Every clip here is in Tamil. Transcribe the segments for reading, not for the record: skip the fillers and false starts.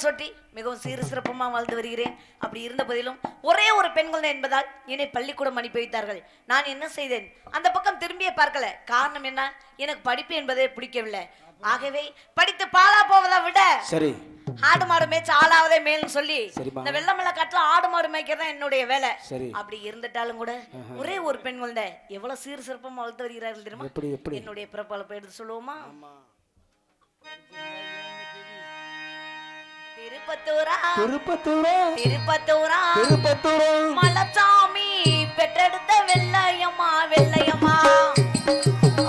சொட்டி மிகவும் சீறு சிறப்புமா வாழ்ந்து வருகிறேன். அப்படி இருந்த போதிலும் ஒரே ஒரு பெண்கள் என்பதால் என்னை பள்ளிக்கூடம் அனுப்பி வைத்தார்கள். நான் என்ன செய்தேன், அந்த பக்கம் திரும்பியே பார்க்கல. காரணம் என்ன, எனக்கு படிப்பு என்பதே பிடிக்கவில்லை. ஆகவே படித்து பாலா போவதை விட சரி ஆடு மாடு மேய்ச்சி ஆளாவதே மேல்னு சொல்லி இந்த வெள்ளமல்ல காட்டுல ஆடு மாடு மேய்க்கிறதா என்னுடைய வேலை. அப்படி இருந்துட்டாலும் கூட ஒரே ஒரு பெண் குழந்தை எவ்வளவு சீர் சிறப்பமா வளர்த்து வருகிறார்கள் தெரியுமா? என்னுடைய பிறப்பாளப்ப எடுத்து சொல்லுவோமா? திருப்பத்தூரா திருப்பத்தூரா மலச்சாமி பெற்றெடுத்த வெள்ளையம்மா வெள்ளையம்மா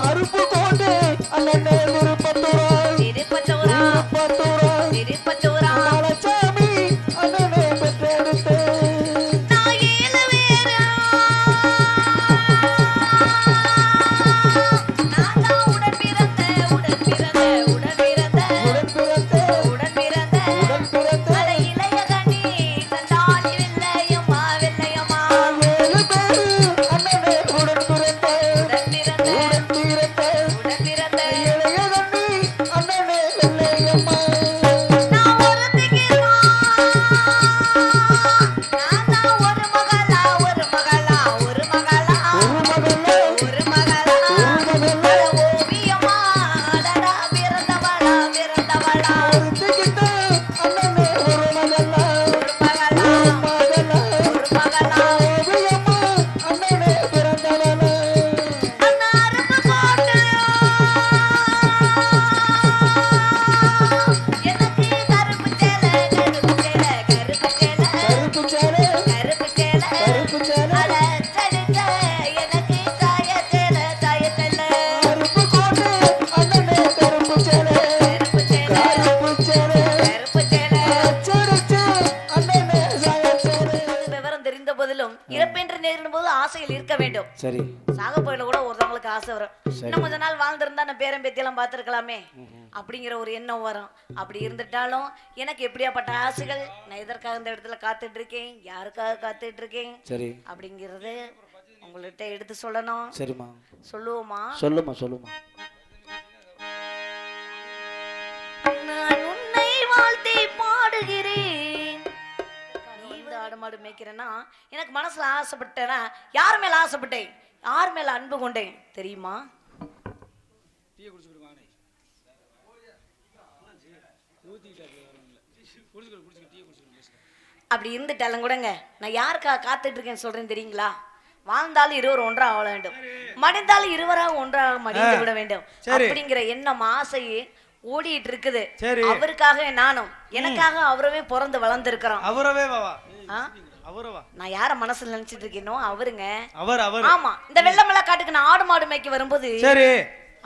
அருப்பு கோட்டை அல்லனே திருப்பத்தூரா திருப்பத்தூரா திருப்பத்தூரா மலச்சாமி அல்லனே பெற்றெடுத்த நாயில வேற நானா உடன் பிறந்த உடன் பிறந்த உடன் பிறந்த உடன் பிறந்த உடன் பிறந்த உடன் பிறந்த அட இளைய கண்ணி கண்டாளி வெள்ளையம்மா வெள்ளையம்மா ஏழு பேரு அல்லனே உடன் பிறந்த உடன் பிறந்த உடன் பிறந்த உடன் பிறந்த இளையதண்ணி அல்லனே வெள்ளையம்மா நான் ஒருத்திக்கு நான் தான் ஒரு மகளா ஒரு மகளா ஒரு மகளா ஒரு மகளே ஒரு மகளா ஒரு மகளே அட ஓவியமா அடடா பிறந்தவளா பிறந்தவளா ஒருத்திக்கிட்ட அல்லனே ஒரு மகளா ஒரு மகளா ஒரு மகளா ஒரு மகளா ஓவியம்மா அல்லனே பிறந்தவளே அந்த அரும்பு போட்டு எனக்கு கருப்பு சேலை கருப்பு சேலை கருப்பு சேலை கருப்பு சேலை கருப்பு சேலை கருப்பு சேலை அட தடுக்க எனக்கு தாய சேலை தாய சேலை கருப்பு கோட்டை அல்லனே கருப்பு சேலை கருப்பு சேலை கருப்பு சேலை கருப்பு சேலை அச்சடிச்சு அல்லனே சாய சேலை விவரம் தெரிந்த போதிலும் இறப்பென்று நேரிடும் போது ஆசையில் இருக்க வேண்டும். சரி சாக போயில கூட ஒருத்தவங்களுக்கு ஆசை வரும், இன்னும் கொஞ்ச நாள் வாழ்ந்திருந்தா நான் பேரம் பேத்தியெல்லாம் பார்த்துருக்கலாமே அப்படிங்கிற ஒரு எண்ணம் வரும். அப்படி இருந்துட்டாலும் எனக்கு எப்படியாப்பட்ட ஆசைகள், நான் எதற்காக இந்த இடத்துல காத்துட்டு இருக்கேன், யாருக்காக காத்துட்டு இருக்கேன் சரி அப்படிங்கிறது உங்கள்கிட்ட எடுத்து சொல்லணும். சரிம்மா சொல்லுவோமா? சொல்லுமா நான் உன்னை வாழ்த்தி பாடுகிறேன். நீ வந்து ஆடு மாடு மேய்க்கிறேன்னா எனக்கு மனசுல ஆசைப்பட்டேன்னா யார் மேல ஆசைப்பட்டேன், யார் மேல அன்பு கொண்டேன் தெரியுமா? அப்படி இருந்துட்டாலும் கூடங்க நான் யாருக்காக காத்துட்டு இருக்கேன்னு சொல்றேன் தெரியுங்களா? வாழ்ந்தாலும் இருவர் ஒன்றா ஆக வேண்டும், மடிந்தாலும் இருவராக ஒன்றாக மடிந்து விட வேண்டும் அப்படிங்கிற எண்ணம் ஆசையே ஓடிட்டு இருக்குது. அவருக்காக நானும் எனக்காக அவரவே பிறந்து வளர்ந்துருக்கிறோம். அவரவே நான் யார மனசுல நினைச்சிட்டு இருக்கேனோ அவருங்க. அவர் ஆமா, இந்த வெள்ளமல்ல காட்டுக்கு நான் ஆடு மாடு மேய்க்க வரும்போது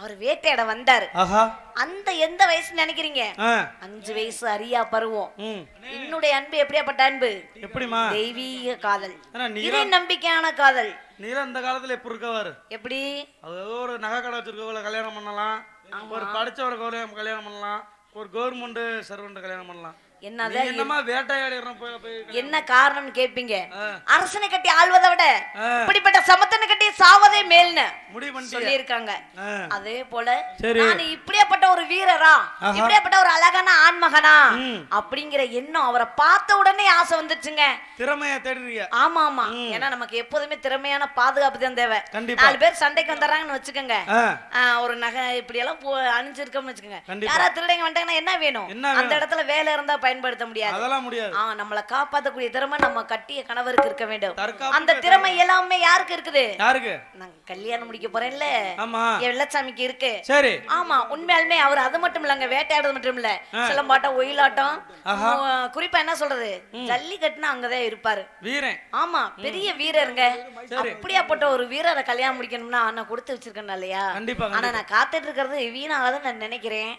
அவர் வேட்டையாட வந்தாரு. அந்த எந்த வயசு நினைக்கிறீங்க? 5 வயசு அறியா பருவம். என்னுடைய அன்பு எப்படியாப்பட்ட அன்பு? எப்படிமா? தெய்வீக காதல், இறை நம்பிக்கையான காதல். நீங்க அந்த காலத்துல எப்படி இருக்கவாரு? எப்படி? ஒரு நகை கடை வச்சிருக்கவங்கள கல்யாணம் பண்ணலாம், ஒரு படிச்சவரை கல்யாணம் பண்ணலாம், ஒரு கவர்மெண்ட் சர்வெண்ட் கல்யாணம் பண்ணலாம். என்ன காரணம் கேட்பீங்க? அரசனை கட்டி ஆள்வதை விட இப்படிப்பட்ட சமத்தனை கட்டி சாவதே மேல்னு சொல்லி இருக்காங்க. அதே போல நான் இப்படியாப்பட்ட ஒரு வீரரா, இப்படியாப்பட்ட ஒரு அழகான ஆண்மகனா அப்படிங்கிற எண்ணம் அவரை பார்த்த உடனே ஆசை வந்துச்சுங்க. திறமையா தேடுறீங்க? ஆமா ஆமா, ஏன்னா நமக்கு எப்போதுமே திறமையான பாதுகாப்பு தான் தேவை. 4 பேர் சண்டைக்கு வந்துடுறாங்கன்னு வச்சுக்கோங்க, ஒரு நகை இப்படி எல்லாம் அணிஞ்சிருக்கோம்னு வச்சுக்கோங்க, யாராவது திருடங்க வந்துட்டாங்கன்னா என்ன வேணும்? அந்த இடத்துல வேலை இருந்தா பயன்படுத்த முடியாது. அதெல்லாம் முடியாது. நம்மள காப்பாத்தக்கூடிய திறமை நம்ம கட்டிய கணவருக்கு இருக்க வேண்டும். அந்த திறமை எல்லாமே யாருக்கு இருக்குது? யாருக்கு? நான் கல்யாணம் முடிக்க போறேன்ல, ஆமா, வெள்ளச்சாமிக்கு இருக்கு. சரி, ஆமா, உண்மையாலுமே அவர் அது மட்டும் இல்லங்க, வேட்டையாடுறது மட்டும் இல்ல, சிலம்பாட்டம், ஒயிலாட்டம், குறிப்பா என்ன சொல்றது, ஜல்லிக்கட்டுனா அங்கதான் இருப்பாரு வீரன். ஆமா, பெரிய வீரருங்க. அப்படியாப்பட்ட ஒரு வீரரை கல்யாணம் முடிக்கணும்னா நான் கொடுத்து வச்சிருக்கேன் இல்லையா? ஆனா நான் காத்துட்டு இருக்கிறது வீணாகதான் நான் நினைக்கிறேன்.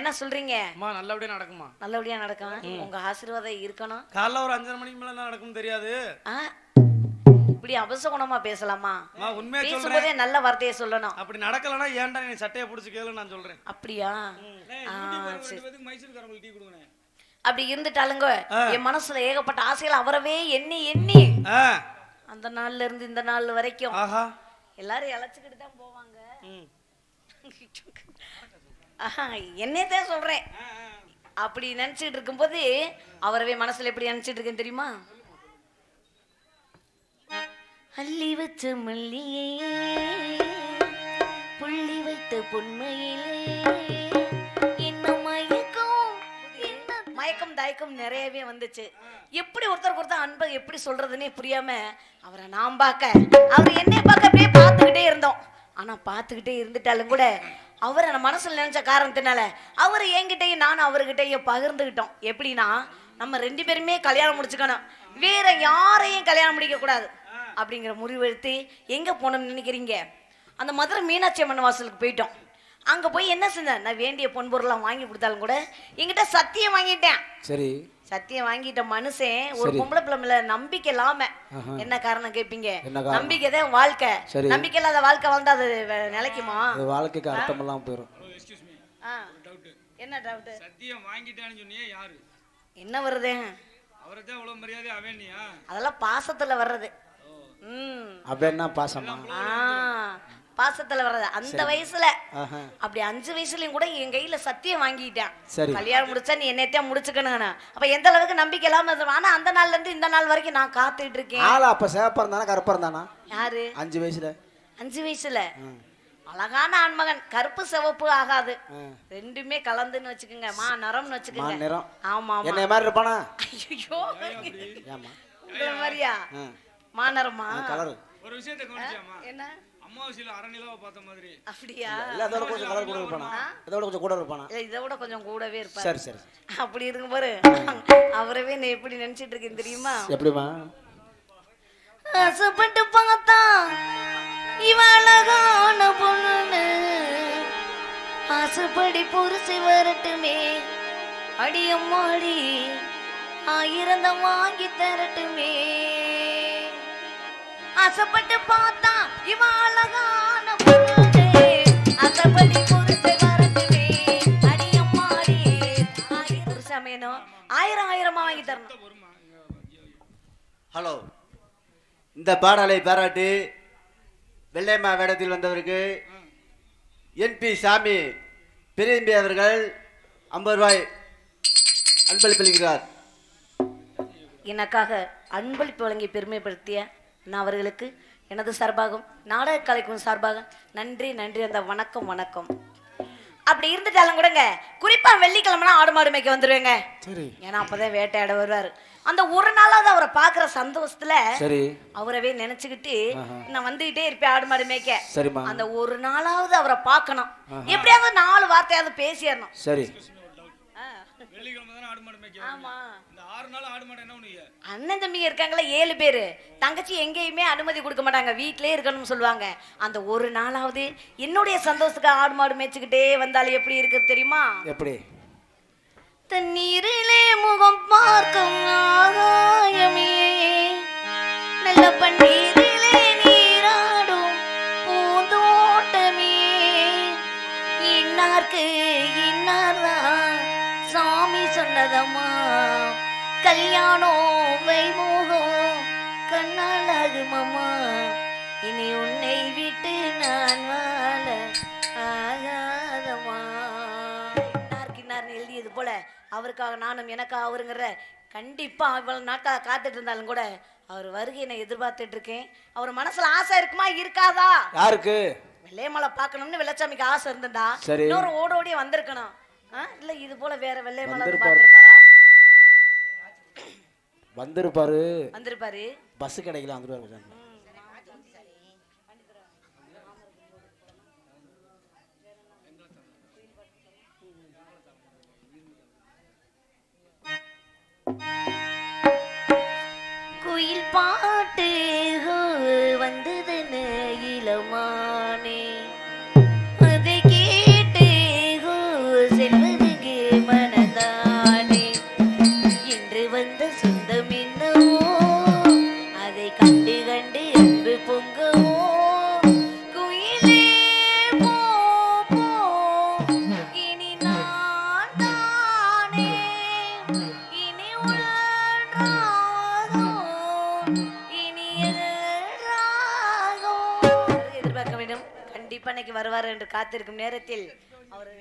என்ன சொல்றீங்க? நல்லபடியா நடக்குமா? நல்லபடியா நடக்கும். உங்க ஆசீர்வாதம் இருக்கணும். காலைல ஒரு 5:30 மணிக்கு மேல தான் நடக்கும் தெரியாது. இப்படி அபசகுணமா பேசலாமா? உண்மையா பேசும்போதே நல்ல வார்த்தையை சொல்லணும். அப்படி நடக்கலனா ஏன்டா நீ சட்டையை புடிச்சு கேளு நான் சொல்றேன். அப்படியா? அப்படி இருந்துட்டாலுங்க என் மனசுல ஏகப்பட்ட ஆசைகள் அவரவே எண்ணி எண்ணி அந்த நாள்ல இருந்து இந்த நாள் வரைக்கும் எல்லாரும் இழைச்சுக்கிட்டு தான் போவாங்க. என்னையதான் சொல்றேன், அப்படி நினைச்சிட்டு இருக்கும்போது அவரவே மனசுல எப்படி நினைச்சிட்டு இருக்கேன் தெரியுமா? அள்ளி வச்ச மல்லியே புள்ளி வைத்த பொன்மையிலே என்ன மயக்கம் தயக்கம் நிறையவே வந்துச்சு. எப்படி ஒருத்தருக்கு ஒருத்தர் அன்பை எப்படி சொல்றதுன்னே புரியாம அவரை நான் பார்க்க அவர் என்னை பார்க்க அப்படியே பார்த்துக்கிட்டே இருந்தோம். ஆனா பார்த்துக்கிட்டே இருந்துட்டாலும் கூட அவரை நான் மனசுல நினைச்ச காரணத்தினால அவர் என்கிட்டயும் நானும் அவர்கிட்டயும் பகிர்ந்துகிட்டோம். எப்படின்னா நம்ம 2 பேருமே கல்யாணம் முடிச்சுக்கணும், வேற யாரையும் கல்யாணம் முடிக்க கூடாது அப்படிங்கிற முடிவெடுத்து எங்க போனோம்னு நினைக்கிறீங்க? அந்த மதுரை மீனாட்சி அம்மன் வாசலுக்கு போயிட்டோம். அங்க போய் என்ன செஞ்சேன், நான் வேண்டிய பொன்பொருள்லாம் வாங்கி கொடுத்தாலும் கூட என்கிட்ட சத்தியம் வாங்கிட்டேன். சரி, சத்தியம் வாங்கிட்ட மனுஷன் ஒரு பொம்பளை பிள்ளை நம்பிக்கை இல்லாம என்ன காரணம் கேட்பீங்க? நம்பிக்கை தான் வாழ்க்கை. நம்பிக்கை இல்லாத வாழ்க்கை வாழ்ந்தா அது நிலைக்குமா? வாழ்க்கைக்கு அர்த்தம் எல்லாம் போயிடும். என்ன டவுட்? சத்தியம் வாங்கிட்டான்னு சொன்னியே யாரு? என்ன வருது? அவரதான் அவ்வளவு மரியாதை அவனியா? அதெல்லாம் பாசத்துல வர்றது. அப்படின்னா பாசமா? பாசத்துல வர்றது. அந்த வயசுல அப்படி 5 வயசுலயும் கூட என் கையில சத்தியம் வாங்கிட்டேன், கல்யாணம் முடிச்சா நீ என்னத்தையும் முடிச்சுக்கணும். அப்ப எந்த அளவுக்கு நம்பிக்கை இல்லாம, ஆனா அந்த நாள்ல இருந்து இந்த நாள் வரைக்கும் நான் காத்துட்டு இருக்கேன். அப்ப சேப்பா இருந்தானா கருப்பா இருந்தானா? யாரு? 5 வயசுல. 5 வயசுல அழகான ஆண்மகன். கருப்பு சிவப்பு ஆகாது, ரெண்டுமே கலந்துன்னு வச்சுக்கோங்க. மா நிறம்னு வச்சுக்கோங்க. ஆமா, என்ன மாதிரி இருப்பானா? ஐயோ, உங்களை மாதிரியா? மாநரமா? ஒரு விஷயத்தை கவனிச்சாமா? என்ன? அம்மாவாசையில அரணிலாவை பார்த்த மாதிரி. அப்படியா? இல்ல அதோட கொஞ்சம் கலர் கூட இருப்பானா? இதோட கொஞ்சம் கூட இருப்பானா? இதோட கொஞ்சம் கூடவே இருப்பாரு. சரி சரி. அப்படி இருக்கும் பாரு. அவரவே நீ எப்படி நினைச்சிட்டு இருக்கேன் தெரியுமா? எப்படிமா? ஆசைப்பட்டு பார்த்தா இவ அழகான பொண்ணு, ஆசைப்படி புரிசு வரட்டுமே, அடியம்மாடி 1000 வாங்கி தரட்டுமே. ஆசைப்பட்டு பார்த்தா இவ அழகான பொண்ணு, ஆசைப்படி புரிசு வரட்டுமே, அடியம்மாடி 1000 புருஷமேனோ 1000 வாங்கி தரணும். ஹலோ, இந்த பாடலை பாராட்டி வெள்ளையம்மா வேடத்தில் வந்தவருக்கு என்பி சாமி பெரியம்பி அவர்கள் 50 ரூபாய் அன்பளிப்பளிக்கிறார். எனக்காக அன்பளிப்பு வழங்கி பெருமைப்படுத்திய நான் அவர்களுக்கு எனது சார்பாகவும் நாடக கலைக்கும் சார்பாக நன்றி நன்றி. அந்த வணக்கம் வணக்கம். அப்படி இருந்துட்டாலும் கூடங்க, குறிப்பா வெள்ளிக்கிழமைனா ஆடு மாடு மேய்க்க வந்துருவேங்க. ஏன்னா அப்பதான் வேட்டையாட வருவாரு. அந்த ஒரு நாளாவது அவரை பாக்குற சந்தோஷத்துல அவரவே நினைச்சுக்கிட்டு நான் வந்துகிட்டே இருப்பேன் ஆடு மாடு மேய்க்க. அந்த ஒரு நாளாவது அவரை பார்க்கணும், எப்படியாவது 4 வார்த்தையாவது பேசிடணும். சரி, அண்ணன் தம்பிங்க இருக்காங்களா 7 பேரு, தங்கச்சி எங்கேயுமே அனுமதி கொடுக்க மாட்டாங்க, வீட்டிலே இருக்கணும்னு சொல்லுவாங்க. அந்த ஒரு நாளாவது என்னுடைய சந்தோஷத்துக்கு ஆடு மாடு மேய்ச்சிக்கிட்டே வந்தாலும் எப்படி இருக்கு தெரியுமா? எப்படி? தண்ணீரிலே முகம் பார்க்கும் ஆகாயமே, நல்ல பன்னீரிலே நீராடும் பூந்தோட்டமே, இன்னார்க்கு இன்னார்தான் சாமி சொன்னதம்மா, கல்யாணம் வைமோகம் கண்ணால் ஆகுமம்மா, இனி உன்னை விட்டு நான் வாழ ஆகாதம்மா. இன்னார்னு எழுதியது போல அவருக்காக நானும் எனக்காக அவருங்கிற கண்டிப்பா இவ்வளவு நாட்களாக காத்துட்டு இருந்தாலும் கூட அவர் வருகை நான் எதிர்பார்த்துட்டு இருக்கேன். அவர் மனசுல ஆசை இருக்குமா இருக்காதா? யாருக்கு? வெள்ளையமலை பார்க்கணும்னு வெள்ளச்சாமிக்கு ஆசை இருந்ததா? இன்னொரு ஓடோடி வந்திருக்கணும். இல்ல இது போல வேற வெள்ளையமலை பார்த்திருப்பாரா? வந்திருப்பாரு. பஸ் கிடைக்கல வந்துருவாரு. குயில் பாட்டு வந்ததுன்னு இளமானே, அதை கேட்டு செல்வதுக்கு மனதானே, இன்று வந்த சொந்தம் என்னவோ அதை கண்டு கண்டு அன்பு பொங்கவோ, குயிலே போ போ இனி நான் தானே, இனி எதிர்பார்க்க வேண்டும். கண்டிப்பா இன்னைக்கு வருவார் என்று காத்திருக்கும் நேரத்தில் அவர்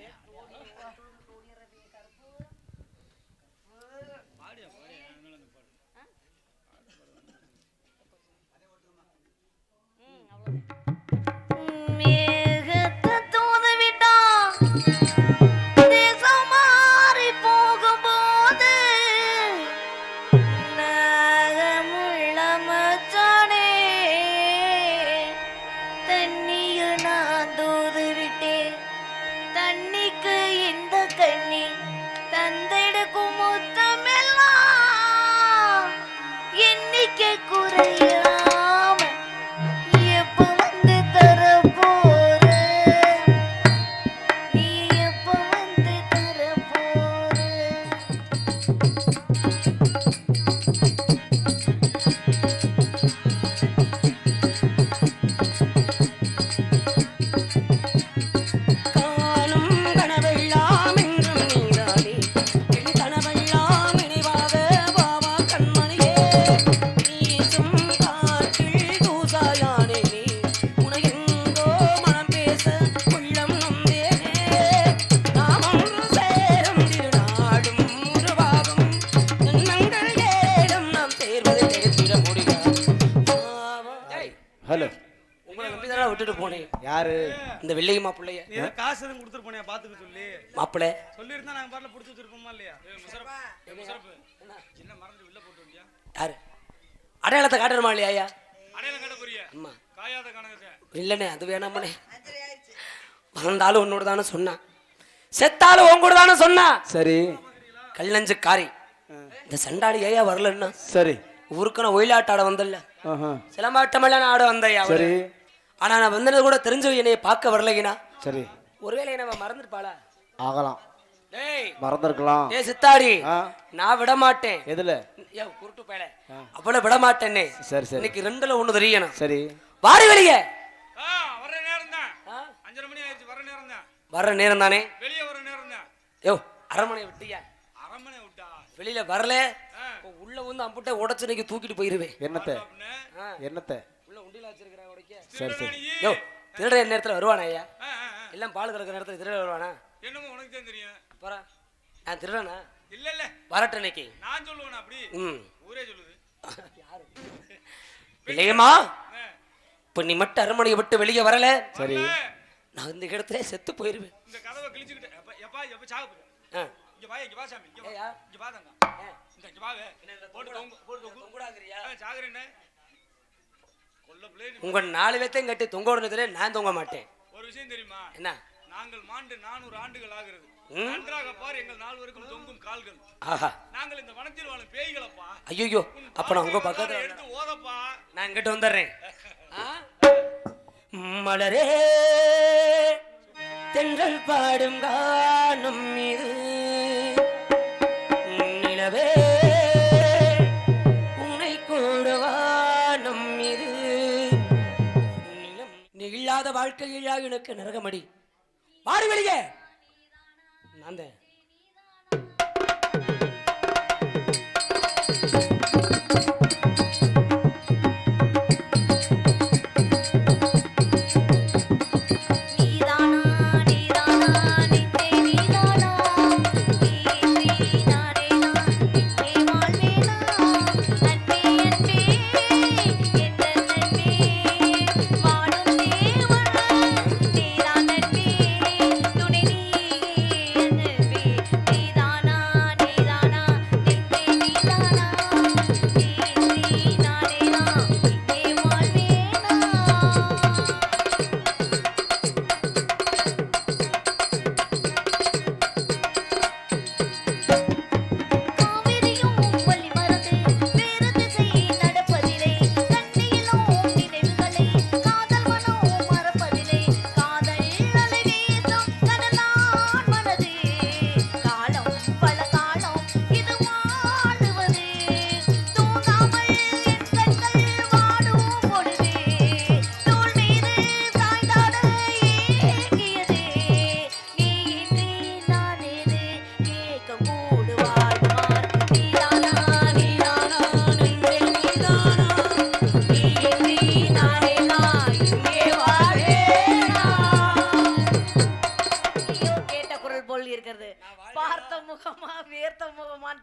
விட்டுட்டு போனேன். யாரு? இந்த வெள்ளை மாப்பிள்ளைய. நீ ஏதோ காசு எதுவும் கொடுத்துட்டு போனியா பாத்துக்க சொல்லி மாப்பிள்ளை சொல்லியிருந்தா நாங்க பாட்டில் பிடிச்சி வச்சிருப்போமா இல்லையா? என்ன மறந்து வெளில போட்டு வந்தியா? யாரு அடையாளத்தை காட்டணுமா இல்லையா ஐயா? அடையாளம் காட்ட போறியா? அம்மா காயாத கணக்கு இல்லனே அது வேணாமனே. வந்தாலும் உன்னோட தானே சொன்னான், செத்தாலும் உன் கூட தானே சொன்னான். சரி கல்லஞ்சு காரி இந்த சண்டாளி ஏயா வரலன்னா சரி ஊருக்கு நான் ஒயிலாட்ட ஆட வந்தல, சிலம்பாட்டமெல்லாம் நான் ஆட வந்தையா. சரி ஆனா நான் வந்தது கூட தெரிஞ்சு என்னைய பார்க்க வரலைனா. சரி ஒருவேளை நம்ம மறந்துருப்பாளா? ஆகலாம், டேய் மறந்துருக்கலாம். ஏ சித்தாடி நான் விட மாட்டேன். எதுல? ஏ குருட்டு பேல அவ்வளவு விட மாட்டேனே. சரி சரி இன்னைக்கு ரெண்டுல ஒண்ணு தெரியணும். சரி வாரி வெளியே. வர நேரம் தான் 5:30 மணி ஆயிடுச்சு. வர நேரம் தான். வர்ற நேரம் தானே. வெளியே வர நேரம் தான். யோ அரண்மனை விட்டியா? அரண்மனை விட்டா வெளியில வரல உள்ள வந்து அம்புட்ட உடைச்சு இன்னைக்கு தூக்கிட்டு போயிருவேன். என்னத்தை? என்னத்தை? உள்ள உண்டியில வச்சிருக்கிறேன் உடைக்க. சரி சரி. யோ திருட நேரத்துல வருவானா ஐயா? எல்லாம் பால் கறக்கிற நேரத்துல திருட வருவானா? என்னமோ உனக்கு தான் தெரியும். போறா நான் திருடனா? இல்ல இல்ல வரட்டும் இன்னைக்கு. நான் சொல்லுவேன் அப்படி. ஊரே சொல்லுது. இல்லையம்மா இப்ப நீ மட்டும் அரண்மனையை விட்டு வெளியே வரல, சரி நான் இந்த இடத்துல செத்து போயிருவேன். இந்த கதவை கிழிச்சுக்கிட்டு எப்பா எப்ப சாக போற? இங்க வா, இங்க வா சாமி, இங்க வா. இங்க வா தங்க. இங்க வாவே. போடு தொங்குடாங்கறியா? சாகறேனே. கொல்ல பிளே. உங்க 4 பேத்தையும் கட்டி தொங்க விடுறதுல நான் தொங்க மாட்டேன். ஒரு விஷயம் தெரியுமா? என்ன? நாங்கள் மாண்டு 400 ஆண்டுகள் ஆகிறது. நன்றாக பார் எங்கள் 4 பேருக்கும் தொங்கும் கால்கள். ஆஹா நாங்கள் இந்த வனத்தில் வாழும் பேய்களப்பா. ஐயோ அப்ப நான் உங்க பக்கத்துல எடுத்து ஓதப்பா. நான் இங்கிட்ட வந்துடுறேன். மலரே தென்றல் பாடும் கானம் இது, நிலவே உன்னை கூடுவானம் இது, நிகழாத வாழ்க்கையிலா எனக்கு நரகமடி. வாடி வெளியே. நான் தான்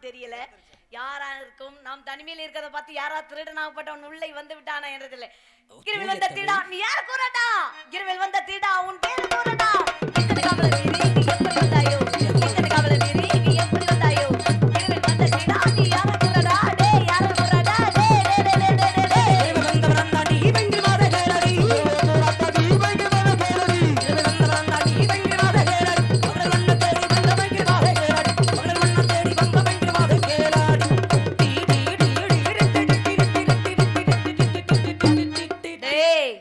தெரியல. யாரா இருக்கும்? நாம் தனிமையில் இருக்கிறத பார்த்து யாரா திருடனாகப்பட்டவன் உள்ளே வந்து விட்டானா என்றதில்ல. கிருவில் வந்த திருடா நீ யார் கூறடா? கிருவில் வந்த திருடா உன் பேர் கூறடா? எத்தனை காவல மீறி நீ எப்படி வந்தாயோ? எத்தனை காவல மீறி நீ எப்படி வந்தாயோ? கிருவில் வந்த திருடா நீ யார் கூறடா? டே யார் கூறடா? டே டே டே டே டே டே வந்தவரந்தா நீ வெங்கி மாத கேளடி. கூறடா நீ வெங்கி மாத கேளடி. வந்தவரந்தா நீ வெங்கி மாத கேளடி. அவளை வண்ண தேடி வந்த வெங்கி மாத கேளடி. அவளை வண்ண தேடி வந்த வெங்கி மாத கேளடி. டேய்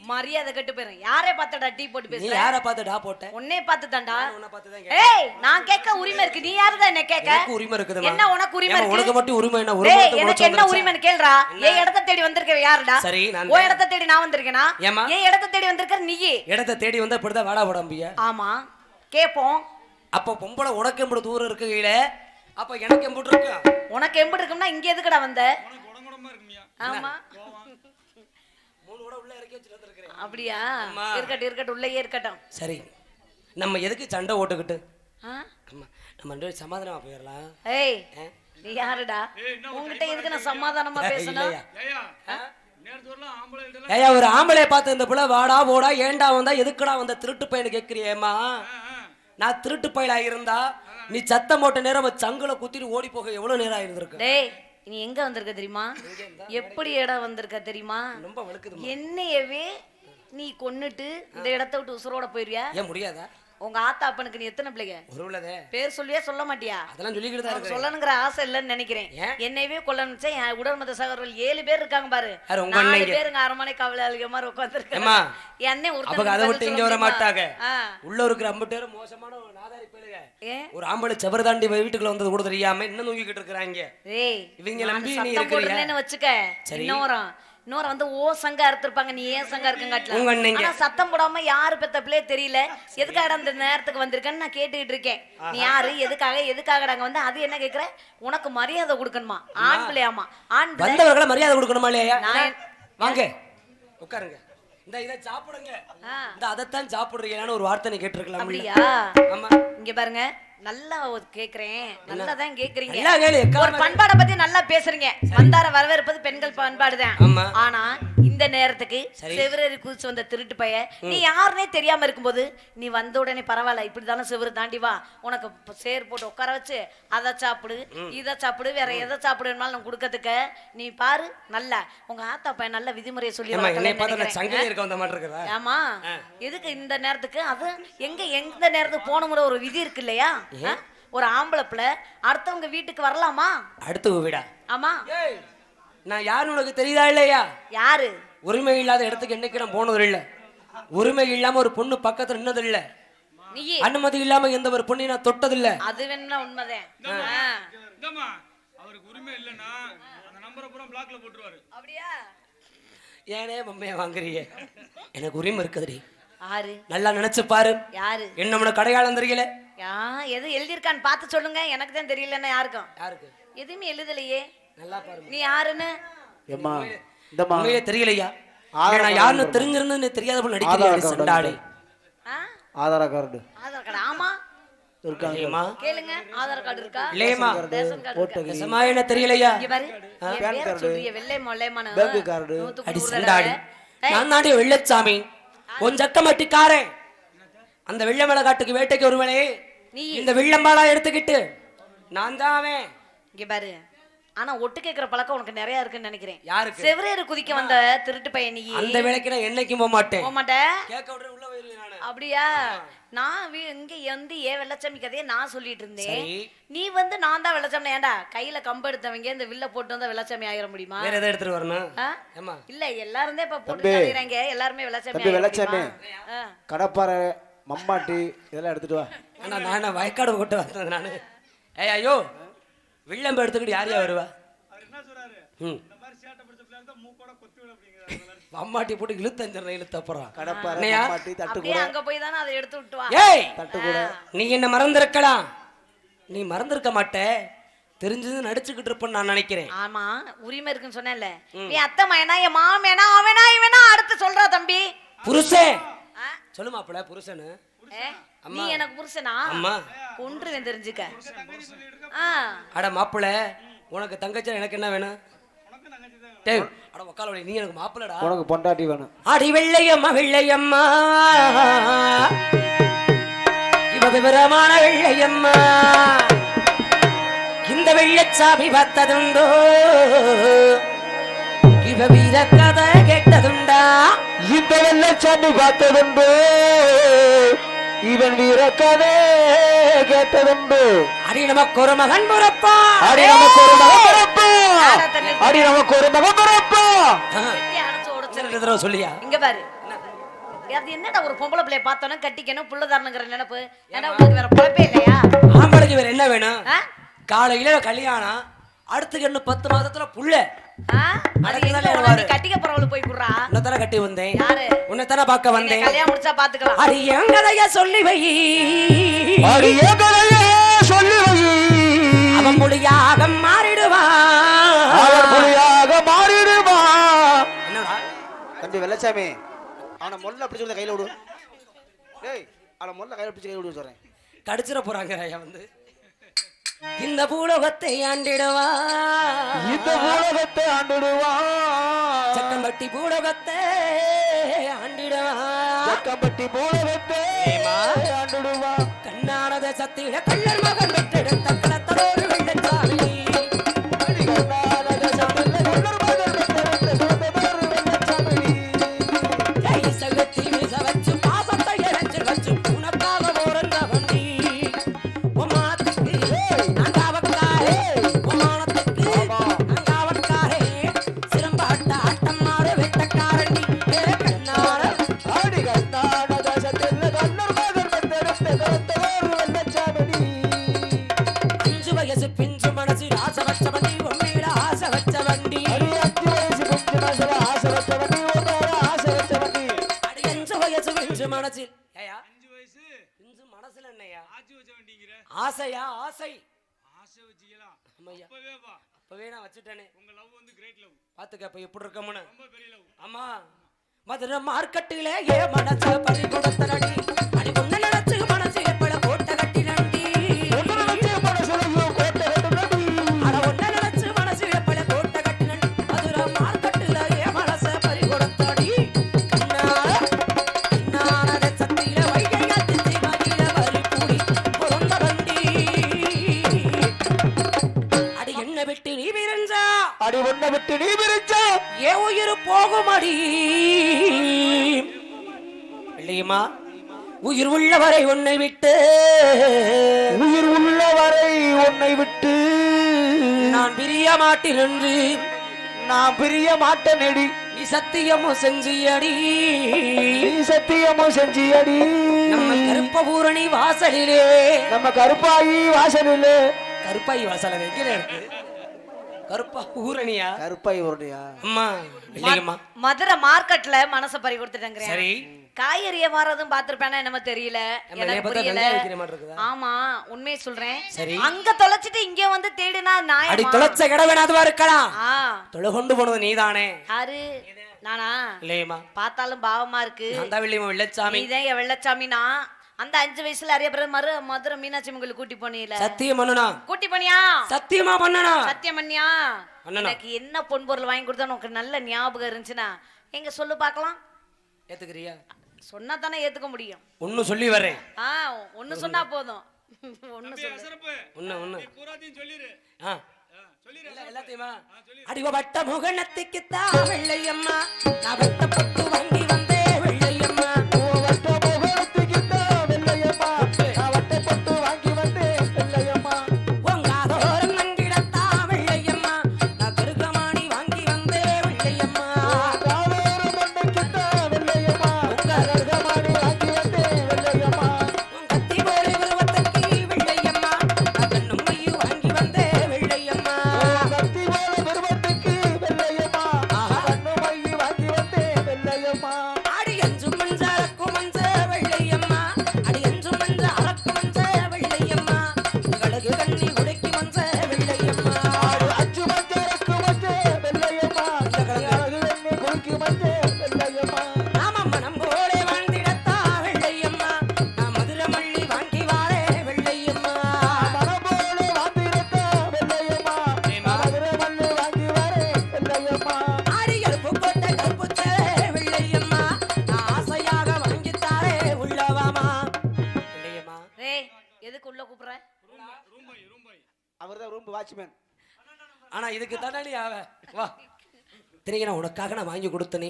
மரியாதை கட்டு போறேன். யாரே பார்த்தடா டீ போட்டு பேசுற? நீ யாரை பார்த்து டா போட்ட? உன்னை பார்த்து தான்டா. உன்னை பார்த்து தான் ஏய் நான் கேட்க உரிமை இருக்கு. நீ யாரு தான் என்ன கேட்க? எனக்கு உரிமை இருக்குதுமா. என்ன உனக்கு உரிமை இருக்கு? உனக்கு மட்டும் உரிமை என்ன? டேய் எனக்கு என்ன உரிமைன்னு கேளுடா. ஏன் இடத்தை தேடி வந்திருக்க யாருடா? சரி நான் ஓ இடத்தை தேடி நான் வந்திருக்கேனா? ஏமா ஏன் இடத்தை தேடி வந்திருக்க நீ? இடத்தை தேடி வந்தா இப்படிதான் வாடா போடம்பியா? ஆமா கேப்போம். அப்ப பொம்பளை உனக்கு எம்புடு தூரம் இருக்கு கீழ, அப்ப எனக்கு எம்புடு இருக்கு. உனக்கு எம்புடு இருக்கும்னா இங்க எதுக்குடா வந்த? உனக்கு உடம்புடமா இருக்குமியா? ஆமா மூணு கூட உள்ள இறக்கி வச்சிட்டு வந்திருக்கேன். அப்படியா? இருக்கட்டும் இருக்கட்டும் உள்ளேயே இருக்கட்டும். சரி நம்ம எதுக்கு சண்டை ஓட்டுக்கிட்டு? ஆமா நம்ம ரெண்டு பேரும் சமாதானமா போயிடலாம். ஏய் நீ யாருடா? உன்கிட்ட எதுக்கு நான் சமாதானமா பேசணும்? ஏயா ஏயா ஒரு ஆம்பளைய பார்த்து இந்த புள்ள வாடா போடா ஏண்டா வந்தா எதுக்குடா வந்த திருட்டு பையனு கேட்கிறியேம்மா? நான் திருட்டு பையலா இருந்தா நீ சத்தம் போட்ட நேரம் சங்குல குத்திட்டு ஓடி போக எவ்வளவு நேரம் ஆயிருந்திருக்கு. டேய் நீ எங்க வந்திருக்க தெரியுமா? எப்படி இடம் வந்திருக்க தெரியுமா? ரொம்ப வழுக்குது. என்னையவே நீ கொன்னுட்டு இந்த இடத்த விட்டு உசுரோட போயிருவியா? ஏன் முடியாதா? உங்க ஆத்தா அப்பனுக்கு நீ எத்தனை பிள்ளைங்க? ஒரு உள்ளதே பேர் சொல்லியே சொல்ல மாட்டியா? அதெல்லாம் சொல்லிக்கிட்டு தான் இருக்கு. சொல்லணுங்கிற ஆசை இல்லைன்னு நினைக்கிறேன். என்னையவே கொல்லணுச்சே என் உடன்மத சகோதரர்கள் 7 பேர் இருக்காங்க பாரு. 4 பேருங்க அரமனை காவலாளிக மாதிரி உட்கார்ந்துருக்காங்க. என்னே ஒருத்தர் அதை விட்டு இங்க வர மாட்டாங்க. உள்ள இருக்கிற 50 பேர் மோசமான ஒரு நாதாரி பேருங்க. ஒரு ஆம்பளை செவர் தாண்டி வீட்டுக்குள்ள வந்தது கூட தெரியாம இன்னும் தூங்கிக்கிட்டு இருக்காங்க. ஏய் இவங்க நம்பி நீ இருக்கறியா வச்சுக்க. இன்னொரு வந்து ஓ சங்கா அறுத்திருப்பாங்க. நீ ஏன் சங்கா இருக்கங்காட்டல. ஆனா சத்தம் போடாம யாரு பெத்த பிள்ளையே தெரியல. எதுக்காக அந்த நேரத்துக்கு வந்திருக்கேன்னு நான் கேட்டுக்கிட்டு இருக்கேன். நீ யாரு எதுக்காக நாங்க வந்து அது என்ன கேக்குற? உனக்கு மரியாதை கொடுக்கணுமா? ஆண் பிள்ளையாமா? ஆண் வந்தவர்களை மரியாதை கொடுக்கணுமா இல்லையா? வாங்க உட்காருங்க. இந்த இதை சாப்பிடுங்க. இந்த அதைத்தான் சாப்பிடுறீங்கன்னு ஒரு வார்த்தை நீ கேட்டிருக்கலாம். அப்படியா? ஆமா இங்க பாருங்க நல்லா கேக்குறேன். நல்லா தான் கேக்குறீங்க. ஒரு பண்பாட பத்தி நல்லா பேசுறீங்க. வந்தார வரவேற்பது பெண்கள் பண்பாடுதான். ஆனா இந்த நேரத்துக்கு செவரேறி குதிச்சு வந்த திருட்டு பைய நீ யாருன்னே தெரியாம இருக்கும்போது நீ வந்த உடனே பரவாயில்ல இப்படிதானே செவரு தாண்டி வா உனக்கு சேர் போட்டு உட்கார வச்சு அதை சாப்பிடு இதை சாப்பிடு வேற எதை சாப்பிடுனாலும் நான் கொடுக்கறதுக்கு நீ பாரு. நல்லா உங்க ஆத்தா பையன் நல்ல விதிமுறையை சொல்லி ஆமா எதுக்கு இந்த நேரத்துக்கு அது எந்த நேரத்துக்கு போகணுங்கிற ஒரு விதி இருக்கு இல்லையா? ஒரு ஆம்பளை பிள்ளை அடுத்தவங்க வீட்டுக்கு வரலாமா? அடுத்தவங்க வீடா? ஆமா. நான் யாரு உனக்கு தெரியுதா இல்லையா? யாரு? உரிமை இல்லாத இடத்துக்கு என்னைக்கு நான் போனது இல்ல. உரிமை இல்லாம ஒரு பொண்ணு பக்கத்துல நின்னது இல்ல. நீ அனுமதி இல்லாம எந்த ஒரு பொண்ணை நான் தொட்டது இல்ல. அது வேணா உண்மைதான். அவருக்கு உரிமை இல்லனா அந்த நம்பரை பூரா பிளாக்ல போட்டுருவாரு. அப்படியா? ஏனே மம்மையா வாங்குறீங்க? எனக்கு உரிமை இருக்குதுடி. யாரு? நல்லா நினைச்சு பாரு. யாரு? என்ன உனக்கு அடையாளம் தெரியல? எது எழுதிருக்கான்னு பார்த்து சொல்லுங்க. எனக்கு தான் தெரியலன்னா யாருக்கும் எதுவுமே எழுதலையே. நல்லா பாரு நீ யாருன்னு. ஏம்மா இந்தம்மா உண்மையே தெரியலையா? நான் யாருன்னு தெரிஞ்சிருந்து தெரியாத போல நடிக்கிறீங்க சண்டாளி. ஆதார் கார்டு. ஆதார் கார்டு ஆமா இருக்காங்கம்மா. கேளுங்க. ஆதார் கார்டு இருக்கா? இல்லையம்மா. ரேஷன் கார்டு இருக்கா? நிஜமா என்ன தெரியலையா? இங்க பாரு பேன் கார்டு சொல்றியே வெள்ளை மொள்ளைமான பேங்க் கார்டு. அடி சண்டாளி நான் தாண்டி வெள்ளச்சாமி கொஞ்சக்கமட்டிக்காரன். அந்த வெள்ளமலை காட்டுக்கு வேட்டைக்கு ஒருவனே இந்த வெள்ளம்பாலா எடுத்துக்கிட்டு நான் தான் அவன். இங்க பாரு ஆனா ஒட்டு கேக்குற பழக்கம் உனக்கு நிறைய இருக்குன்னு நினைக்கிறேன். யாருக்கு? செவரேறு குதிக்க வந்த திருட்டு பையன் நீ. அந்த வேலைக்கு நான் என்னைக்கும் போக மாட்டேன். போக மாட்டேன். கேக்க விடுற உள்ள போயிருவேன் நானு. அப்படியா? நான் இங்க வந்து ஏன் வெள்ளச்சாமி கதையை நான் சொல்லிட்டு இருந்தேன். நீ வந்து நான் தான் வெள்ளச்சாமி. ஏண்டா கையில கம்பு எடுத்தவங்க இந்த வில்ல போட்டு வந்தா வெள்ளச்சாமி ஆயிர முடியுமா? வேற எதை எடுத்துட்டு வரணும்? இல்ல எல்லாரும் தான் இப்ப போட்டு சொல்லிடுறாங்க. எல்லாருமே வெள்ளச்சாமி. வெள்ளச்சாமி கடப்பாறை மம்மாட்டி இதெல்லாம் எடுத்துட்டு வா. ஆனா நான் வயக்காடு போட்டு வந்தேன் நானு. ஏய் ஐயோ வெள்ளம்ப எடுத்துக்கிட்டு யாரையா வருவா? அம்மாட்டி போட்டு இழுத்தஞ்சர் இழுத்தப்புறம் அங்க போய் தானே அதை எடுத்து விட்டு வா. ஏய் நீ என்ன மறந்திருக்கலாம். நீ மறந்திருக்க மாட்டே. தெரிஞ்சது நடிச்சுக்கிட்டு இருப்பேன்னு நான் நினைக்கிறேன். ஆமா உரிமை இருக்குன்னு சொன்னேன்ல. நீ அத்தை மயனா என் மாமேனா அவனா இவனா அடுத்து சொல்றா தம்பி. புருஷன் சொல்லு மாப்பிள்ள புருஷனு. நீ எனக்கு புருஷனா? அம்மா கொன்றுவேன் தெரிஞ்சுக்க. அட மாப்பிள்ள உனக்கு தங்கச்சி எனக்கு என்ன வேணும்? டேய் அட உக்காலோடி நீ எனக்கு மாப்பிள்ளடா. உனக்கு பொண்டாட்டி வேணும். அடி வெள்ளையம்மா வெள்ளையம்மா இவ விவரமான வெள்ளையம்மா இந்த வெள்ளச்சாமி பார்த்ததுண்டோ இவ வீர கதை கேட்டதுண்டா? இந்த வெள்ளச்சாமி பார்த்ததுண்டோ இவன் வீர கதை கேட்டதுண்டு. அடி நமக்கு ஒரு மகன் பிறப்பா. அடி நமக்கு ஒரு மகன் பிறப்பா. அடி நமக்கு ஒரு மகன் பிறப்பா. சொல்லியா? இங்க பாரு அது என்னடா ஒரு பொம்பளை பிள்ளைய பார்த்தோன்னா கட்டிக்கணும் புள்ளதாரணுங்கிற நினைப்பு. ஏன்னா உங்களுக்கு வேற பொழப்பே இல்லையா? ஆம்பளைக்கு வேற என்ன வேணும்? காலையில கல்யாணம் அடுத்துக்கு இன்னும் 10 மாதத்துல புள்ள. கட்டிக்க போறவளு போய் குடுறா. உன்னதான கட்டி வந்தேன். யாரு? உன்னதான பார்க்க வந்தேன். கல்யாணம் முடிச்சா பாத்துக்கலாம். அடி என் கதைய சொல்லி வை. அடி என் கதைய சொல்லி வை. அவன் புலியாக மாறிடுவான். அவன் புலியாக மாறிடுவான். என்னடா தம்பி வெள்ளச்சாமி அவனை மொல்ல அப்படி சொல்ல கையில விடு. டேய் அவனை மொல்ல கையில பிடிச்சு கையில விடு சொல்றேன். கடிச்சிட போறாங்க ஐயா வந்து. இந்த பூலோகத்தை ஆண்டிடுவான். இந்த பூலோகத்தை ஆண்டிடுவான். சட்டம் சக்கம்பட்டி பூலகத்தை ஆண்டிடுவா சக்கம்பட்டி பூலகத்தை ஆண்டிடுவா கண்ணான தேசத்தில கள்ளர் மகன் பெற்றெடுத்த களத்தலோரு வெள்ளச்சாமி மனசில் 5 வயசு பிஞ்சு மனசுல என்னையா ஆச்சி வச்ச வண்டிங்கற ஆசையா ஆசை ஆசை வச்சியலா அம்மையா அப்பவே வா அப்பவே நான் வச்சுட்டேனே உங்க லவ் வந்து கிரேட் லவ் பாத்துக்க அப்ப எப்படி இருக்கமுன்னு ரொம்ப பெரிய லவ் ஆமா மதுரை மார்க்கெட்டிலே ஏ மனச பறி கொடுத்த நடி அடி ஒண்ணு நினைச்சு மனசு எப்பட போட்ட கட்டி நண்டி ஒண்ணு நினைச்சு மனசு போட்ட கட்டி நண்டி அட ஒண்ணு நினைச்சு மனசு எப்பட போட்ட கட்டி நண்டி மதுரை மார்க்கெட்டிலே ஏ மனச பறி கொடுத்த நடி கண்ணான சத்தியில வைகையா தித்தி மடியில வரி கூடி பொறந்த வண்டி அடி என்ன விட்டு நீ விரிஞ்சா அடி ஒன்ன விட்டு நீ விரிச்சா ஏ உயிர் போகுமடி இல்லையுமா உயிர் உள்ளவரை உன்னை விட்டு உயிர் உள்ளவரை உன்னை விட்டு நான் பிரிய மாட்டேன் என்று நான் பிரிய மாட்டேனடி நீ சத்தியமும் செஞ்சியடி நீ சத்தியமும் செஞ்சியடி நம்ம கருப்பபூரணி வாசலிலே நம்ம கருப்பாயி வாசலிலே கருப்பாயி வாசல எங்கே இருக்கு கருப்பா ஊரணியா கருப்பாயி ஊரணியா அம்மா இல்லையம்மா மதுரை மார்க்கெட்ல மனச பறி கொடுத்துட்டேங்கிறேன் சரி காய்கறிய மாறதும் பாத்திருப்பேனா என்னமோ தெரியல எனக்கு புரியல இருக்குதா ஆமா உண்மையை சொல்றேன் சரி அங்க தொலைச்சிட்டு இங்க வந்து தேடினா அடி நாயமா தொலைச்ச கடவேனாதுவா இருக்கலாம் ஆ தொலை கொண்டு போனது நீதானே யாரு நானா இல்லையம்மா பார்த்தாலும் பாவமா இருக்கு நான் தான் வெள்ளியம்மா வெள்ளச்சாமி நீதான் என் வெள்ளச்சாமினா அந்த 5 வயசுல நிறைய பேர் மதுரை மீனாட்சி அம்மன் கூட்டி போனீல சத்தியம் பண்ணனா கூட்டி போனியா சத்தியமா பண்ணனா சத்தியம் பண்ணியா பண்ணனா எனக்கு என்ன பொன் பொருள் வாங்கி கொடுத்தா உனக்கு நல்ல ஞாபகம் இருந்துச்சுன்னா எங்க சொல்லு பார்க்கலாம் ஏத்துக்கறியா சொன்னா தானே ஏத்துக்க முடியும் ஒன்னு சொல்லி வரேன் ஒன்னு சொன்னா போதும் ஒன்னு சொல்லு சிறப்பு ஒன்னு நீ பூராத்தையும் சொல்லிரு சொல்லிரு எல்லாத்தையுமா அடிவ வட்ட முகனத்துக்கு தா வெள்ளையம்மா நான் வெட்டப்பட்டு வாங்கி வந்தே வெள்ளையம்மா வட்ட முகத்துக்கு தான் வெள்ளையம்மா நான் வட்டப்பட்டு வாங்கி வந்தேன் வெள்ளையம்மா உங்காதோரம் நங்கிடத்தா வெள்ளையம்மா நான் கருகமாணி வாங்கி வந்தே வெள்ளையம்மா காவேரி மண்ணுக்கு தான் வெள்ளையம்மா கருகமாணி வாங்கி வந்தேன் வெள்ளையம்மா உன் கத்தி போலே உருவத்துக்கு வெள்ளையம்மா நான் கண்ணும் மையும் வாங்கி வந்தே வெள்ளையம்மா கத்தி போல பருவத்துக்கு வெள்ளையம்மா கண்ணு மையை வாங்கி வந்தேன் வெள்ளையம்மா அடி அஞ்சு மஞ்ச அரக்கு மஞ்ச வெள்ளையம்மா அடி அஞ்சு மஞ்ச அரக்கு மஞ்ச வெள்ளையம்மா கடுகு கண்ணி உடைக்கி மஞ்ச வெள்ளையம்மா அச்சு மஞ்சருக்கு மஞ்ச வெள்ளையம்மா கலகு வெண்ணி குறுக்கி மஞ்ச வெள்ளையம்மா நாம மனம் போலே வாழ்ந்திடத்தா வெள்ளையம்மா நான் மதுரை மல்லி வாங்கி வாரே வெள்ளையம்மா மனம் போல வாந்திரத்தா வெள்ளையம்மா மதுரை மல்லி வாங்கி வரேன் வெள்ளையம்மா ஆடி கருப்பு கோட்டை கருப்புச்ச வெள்ளையம்மா நான் ஆசையாக வாங்கித்தாரே உள்ளவாமா வெள்ளையம்மா ரேய் எதுக்கு உள்ள கூப்பிடுற ரூம் பாய் அவர்தான் ரூம் வாட்ச்மேன் ஆனா இதுக்கு தானே நீ ஆவ வா தெரியுங்க உனக்காக நான் வாங்கி கொடுத்தனே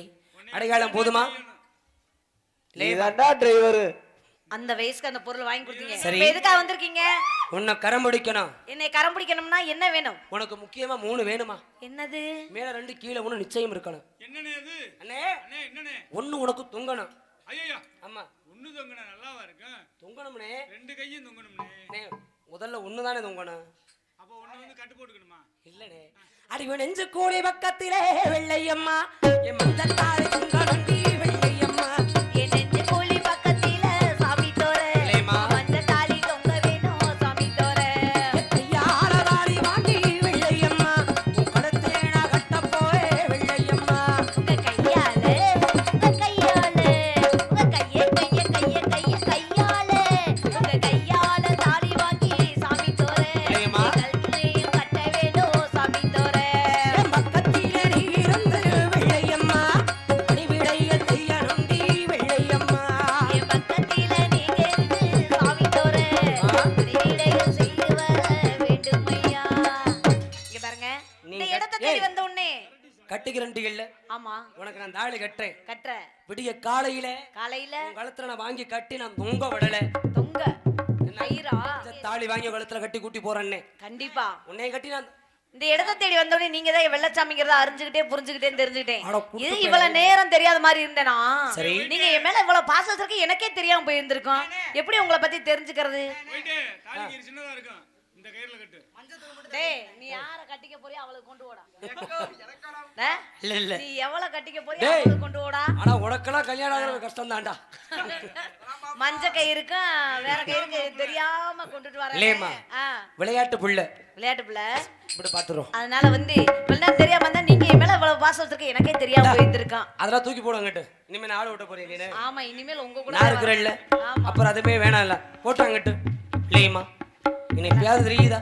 அடையாளம் போதுமா நீதான்டா டிரைவர் அந்த வயசுக்கு அந்த பொருள் வாங்கி கொடுத்தீங்க சரி. இப்ப எதுக்காக வந்திருக்கீங்க உன்னை கரம் பிடிக்கணும் என்னை கரம் பிடிக்கணும்னா என்ன வேணும் உனக்கு முக்கியமா 3 வேணுமா என்னது மேல 2 கீழே 1 நிச்சயம் இருக்கணும் என்னண்ணே அது அண்ணே அண்ணே என்னண்ணே ஒண்ணு உனக்கு தொங்கணும் ஐயா ஆமா ஒண்ணு தொங்கண்ணே நல்லாவா இருக்கும் தொங்கணும்னே 2 கையும் தொங்கணும்னே அண்ணே முதல்ல ஒண்ணு தானே தொங்கணும் அப்ப ஒண்ணு வந்து கட்டு போட்டுக்கணுமா இல்லனே அடிவ நெஞ்சு கூடி பக்கத்திலே வெள்ளையம்மா என் மஞ்சத்தாரி தொங்கணும் நீ வெள்ளையம்மா என் நெஞ்சு கோழி பக்கத்தில சாமி தோர இல்லையம்மா. மஞ்ச தாலி தொங்க வேணும் சாமி தோர கையால தாலி வாங்கி வெள்ளையம்மா உன் கழுத்திலே நான் கட்ட போறே வெள்ளையம்மா உங்க கையால உங்க கையால உங்க கையால உங்க கையால தாலி வாங்கி சாமி தோர இல்லையம்மா. கழுத்திலையும் கட்ட வேணும் சாமி தோர என் பக்கத்திலே நீ இருந்து வெள்ளையம்மா கட்டிக்கிறேன்டி இல்ல ஆமா உனக்கு நான் தாலி கட்டுறேன் கட்டுற விடிய காலையில காலையில உன் கழுத்துல நான் வாங்கி கட்டி நான் தொங்க விடல தொங்க ஐரா தாலி வாங்கி கழுத்துல கட்டி கூட்டி போறேன்னே கண்டிப்பா உன்னை கட்டி நான் இந்த இடத்தை தேடி வந்தோடனே நீங்க தான் வெள்ளச்சாமிங்கிறத அறிஞ்சுக்கிட்டே புரிஞ்சுக்கிட்டே தெரிஞ்சுக்கிட்டேன் அட, குட்டு இது பையன். இவ்வளவு நேரம் தெரியாத மாதிரி இருந்தேனா சரி. நீங்க என் மேல இவ்வளவு பாசம் வச்சிருக்க எனக்கே தெரியாம போயிருந்திருக்கும் எப்படி உங்களை பத்தி தெரிஞ்சுக்கிறது போயிட்டு தாலிக்கு சின்னதா இருக்கும் இந்த கயிறுல கட்டு டேய் நீ யார கட்டிக்க போறியோ அவளுக்கு கொண்டு ஓடா இல்ல இல்ல நீ எவ்வளவு கட்டிக்க போறியோ டேய். அவளுக்கு கொண்டு ஓடா ஆனா உனக்கெல்லாம் கல்யாணம் ஆகிறது கஷ்டம் தான்டா மஞ்ச கயிறுக்கும் வேற கயிறுக்கு தெரியாம கொண்டுட்டு இல்லையம்மா. வரேன் விளையாட்டு புள்ள விளையாட்டு பிள்ளை இப்படி பாத்துறோம் அதனால வந்து இவ்வளவு தெரியாம வந்தா நீங்க என் மேல இவ்வளவு பாசம் வச்சிருக்க எனக்கே தெரியாம போயிருந்திருக்கான் அதெல்லாம் தூக்கி போடுவாங்கட்டு இனிமே நான் ஆளு விட்ட போறேன் நீ ஆமா இனிமேல் உங்க கூட நான் இருக்கிறேன் இல்ல ஆமா அப்புறம் அதுமே வேணாம் இல்ல போட்டாங்கட்டு இல்லையம்மா இனி பேது தெரியுதா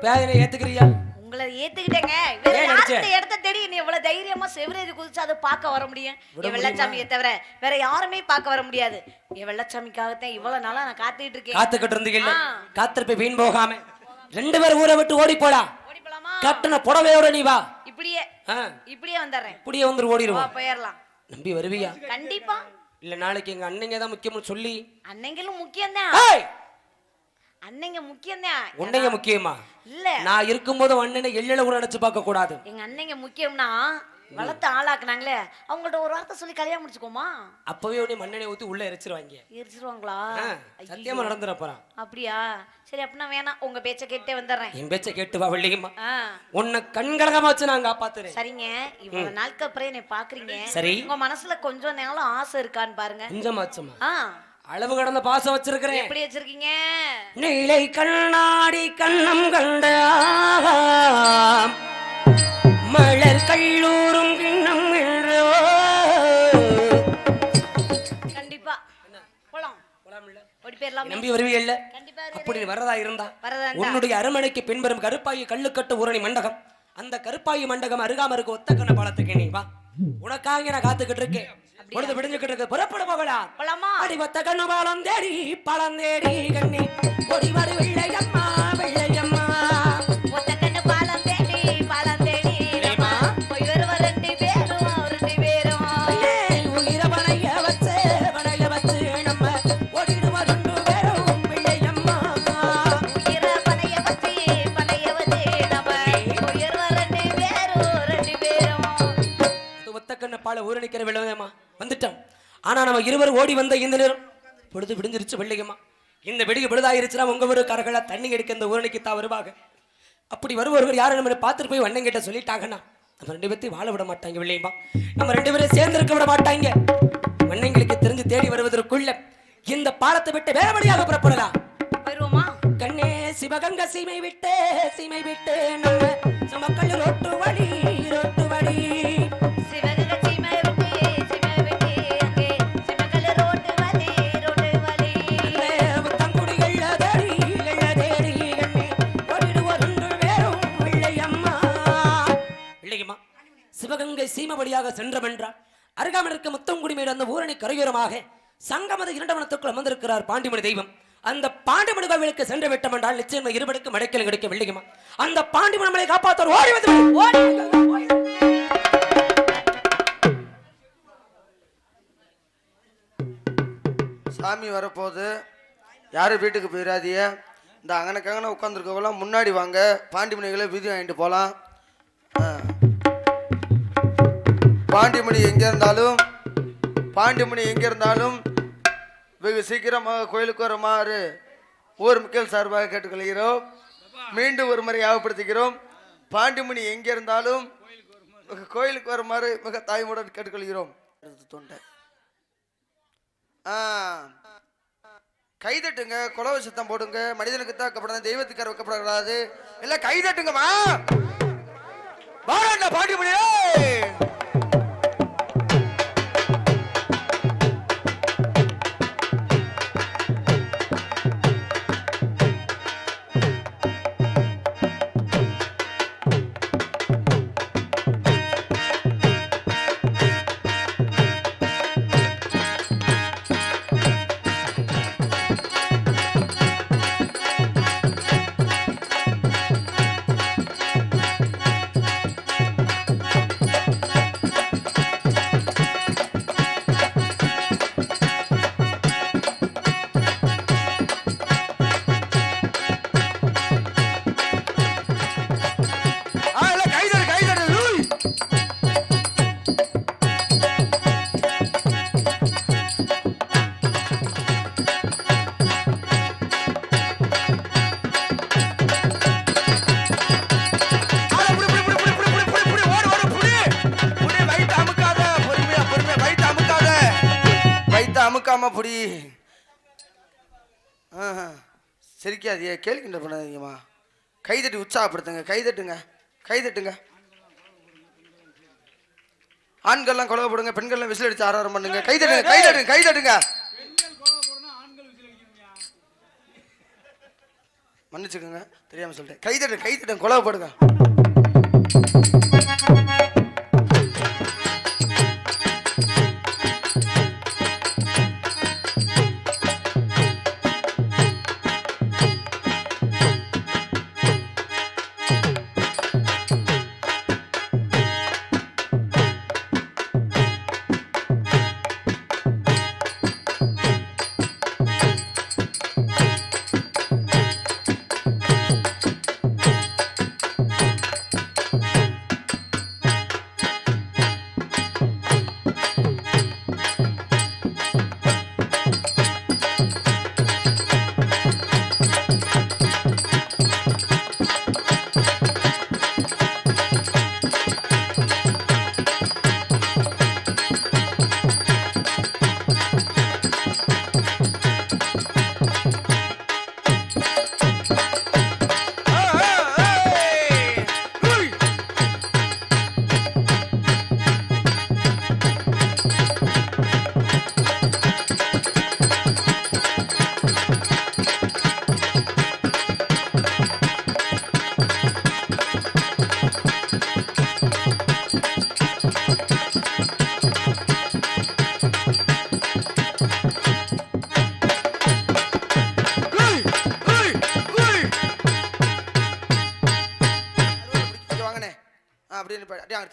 பேதனை ஏத்துக்கிறியா உங்களை ஏத்துக்கிட்டேங்க வேற ஏன் யார் நினைச்ச? இந்த இடத்தை தேடி நீ இவ்வளவு தைரியமா செவரேறி குதிச்சு அதை பார்க்க வர முடியும் விட என் வெள்ளச்சாமியை தவிர வேற யாருமே பார்க்க வர முடியாது என் வெள்ளச்சாமிக்காகத்தான் இவ்வளவு நாளா நான் காத்துக்கிட்டு இருக்கேன் காத்துக்கிட்டு இருந்தீங்க ஆ. காத்திருப்ப வீண் போகாம 2 பேரும் ஊரை விட்டு ஓடி போலாம் ஓடி போலாமா கட்டின புடவையோட நீ வா இப்படியே ஆ, இப்படியே வந்துடுறேன் இப்படியே வந்து வா ஓடிடுவோம் போயிடலாம் நம்பி வருவியா கண்டிப்பா இல்ல நாளைக்கு எங்க அண்ணங்க தான் முக்கியம்னு சொல்லி அன்னைங்களும் முக்கியம்தான் ஏய், அன்னைங்க முக்கியம்தான் உன்னைங்க முக்கியமா இல்ல நான் இருக்கும்போது அண்ணனை எள்ளில கூட நினைச்சு பார்க்க கூடாது எங்க அன்னைங்க முக்கியம்னா வளர்த்து ஆளாக்குனாங்களே அவங்கள்ட்ட ஒரு வார்த்தை சொல்லி கல்யாணம் முடிச்சுக்கோமா அப்பவே உடனே மண்ணெண்ணெய் ஊத்தி உள்ள எரிச்சிருவாங்க எரிச்சிருவாங்களா சத்தியமா நடந்துற போறான் அப்படியா சரி அப்படின்னா வேணாம் உங்க பேச்ச கேட்டே வந்துடுறேன் என் பேச்ச கேட்டு வா வெள்ளியம்மா ஆ, உன்னை கண்கலகமா வச்சு நான் காப்பாத்துறேன் சரிங்க இவ்வளவு நாளுக்கு அப்புறம் என்னை பாக்குறீங்க சரி. உங்க மனசுல கொஞ்சம் நேரம் ஆசை இருக்கான்னு பாருங்க கொஞ்சமாச்சுமா ஆ அளவு கடந்த பாசம் வச்சிருக்கிறேன் எப்படி வச்சிருக்கீங்க நீலை கண்ணாடி கண்ணம் கண்ட மலர் கல்லூரும் கிண்ணம் என்றோ கண்டிப்பா போலாம் ஓடி போயிடலாம் நம்பி வருவீல்ல கண்டிப்பா அப்படி வரதா இருந்தா வரதா இருந்தா. உன்னுடைய அரமனைக்கு பின்வரும் கருப்பாயி கல்லுக்கட்டு ஊரணி மண்டகம் அந்த கருப்பாயி மண்டகம் அருகாம இருக்க ஒத்தக்கண்ண பாலத்துக்கு நீ வா உனக்காக நான் காத்துக்கிட்டு இருக்கேன் பொழுது விடிஞ்சுக்கிட்டு இருக்கு புறப்பட போகலாம் போலாமா அடி ஒத்த கண்ணு பாலம் தேடி கண்ணி ஒடி வரு வெள்ளையம்மா வெள்ளையம்மா ஒத்த கண்ணு பாலம் தேடி நம்ம போய் வருவ ரெண்டு பேரும் உயிர பணைய வச்சு நம்ம ஓடிடுவ 2 பேரும் வெள்ளையம்மா உயிர பணைய வச்சு நம்ம போய் வருவ ரெண்டு பேரும் ஒத்தக்கண்ண பால ஊரணிக்கிற வெள்ளமா வந்துட்டோம் ஆனா நம்ம இருவரும் ஓடி வந்த இந்த நேரம் பொழுது விடிஞ்சிருச்சு வெள்ளையம்மா இந்த வெடிக்கு விழுதாயிருச்சுன்னா உங்க ஒரு கரகளா தண்ணி எடுக்க இந்த ஊரணிக்கு தான் வருவாங்க அப்படி வருபவர்கள் யாரும் நம்ம பார்த்துட்டு போய் வண்ணங்கிட்ட சொல்லிட்டாங்கன்னா நம்ம 2 பேர்த்தையும் வாழ விட மாட்டாங்க வெள்ளையம்மா நம்ம 2 பேரும் சேர்ந்து இருக்க விட மாட்டாங்க வண்ணங்களுக்கு தெரிஞ்சு தேடி வருவதற்குள்ள இந்த பாலத்தை விட்டு வேறபடியாக புறப்படலாம் போயிருவோமா கண்ணே சிவகங்க சீமை விட்டு நம்ம சமக்கல் ரோட்டு வழி சிவகங்கை சீமை விட்டு அங்கே சிவகங்கை ரோட்டு வழி புத்தங்குடிகள்ல தேடி கண்ணே ஓடிடுவ 2 பேரும் வெள்ளையம்மா வெள்ளையம்மா சிவகங்கை சீமபடியாக சென்றமென்றால் அருகாமல் இருக்க முத்தங்குடி மேடு அந்த ஊரணி கரையோரமாக சங்கமத 2 வனத்துக்குள் அமர்ந்திருக்கிறார் பாண்டிமணி தெய்வம் அந்த பாண்டிமணி கோவிலுக்கு சென்று விட்டோம் என்றால் நிச்சயம் இருபடுக்கு மடைக்கல் கிடைக்க வெள்ளையம்மா அந்த பாண்டிமணி மலை காப்பாற்ற ஓடி வந்து சாமி வரப்போகுது யாரும் வீட்டுக்கு போயிடாதீங்க இந்த அங்கனக்கங்கன உட்காந்துருக்கவெல்லாம் முன்னாடி வாங்க பாண்டிமணிகளை விதி வாங்கிட்டு போகலாம் பாண்டிமணி எங்கே இருந்தாலும் வெகு சீக்கிரமாக கோயிலுக்கு வருமாறு ஊர் மக்கள் சார்பாக கேட்டுக்கொள்கிறோம் மீண்டும் ஒரு முறை ஞாபகப்படுத்துகிறோம் பாண்டிமணி எங்கே இருந்தாலும் கோயிலுக்கு வருமாறு மிக தாய்மையுடன் கேட்டுக்கொள்கிறோம் தொண்டை கைதட்டுங்க குலவ சித்தம் போடுங்க மனிதனுக்கு தான் வைக்கப்படாது தெய்வத்துக்கு வைக்கப்படக்கூடாது இல்ல கைதட்டுங்கம்மா வாடா பாண்டிமணியே சிரிக்காம புடி. சிரிக்காதியே, கேள்விக்கிட்ட பண்ணாதீங்கம்மா. கைதட்டி உற்சாகப்படுத்துங்க, கைதட்டுங்க, கைதட்டுங்க. ஆண்கள்லாம் கொலவப்படுங்க, பெண்கள்லாம் விசில் அடிச்சு ஆராரம் பண்ணுங்க. கைதட்டுங்க, கைதட்டுங்க, கைதட்டுங்க. மன்னிச்சுக்கோங்க, தெரியாம சொல்லிட்டேன். கைதட்டு, கைதட்டுங்க, கொலவப்படுங்க.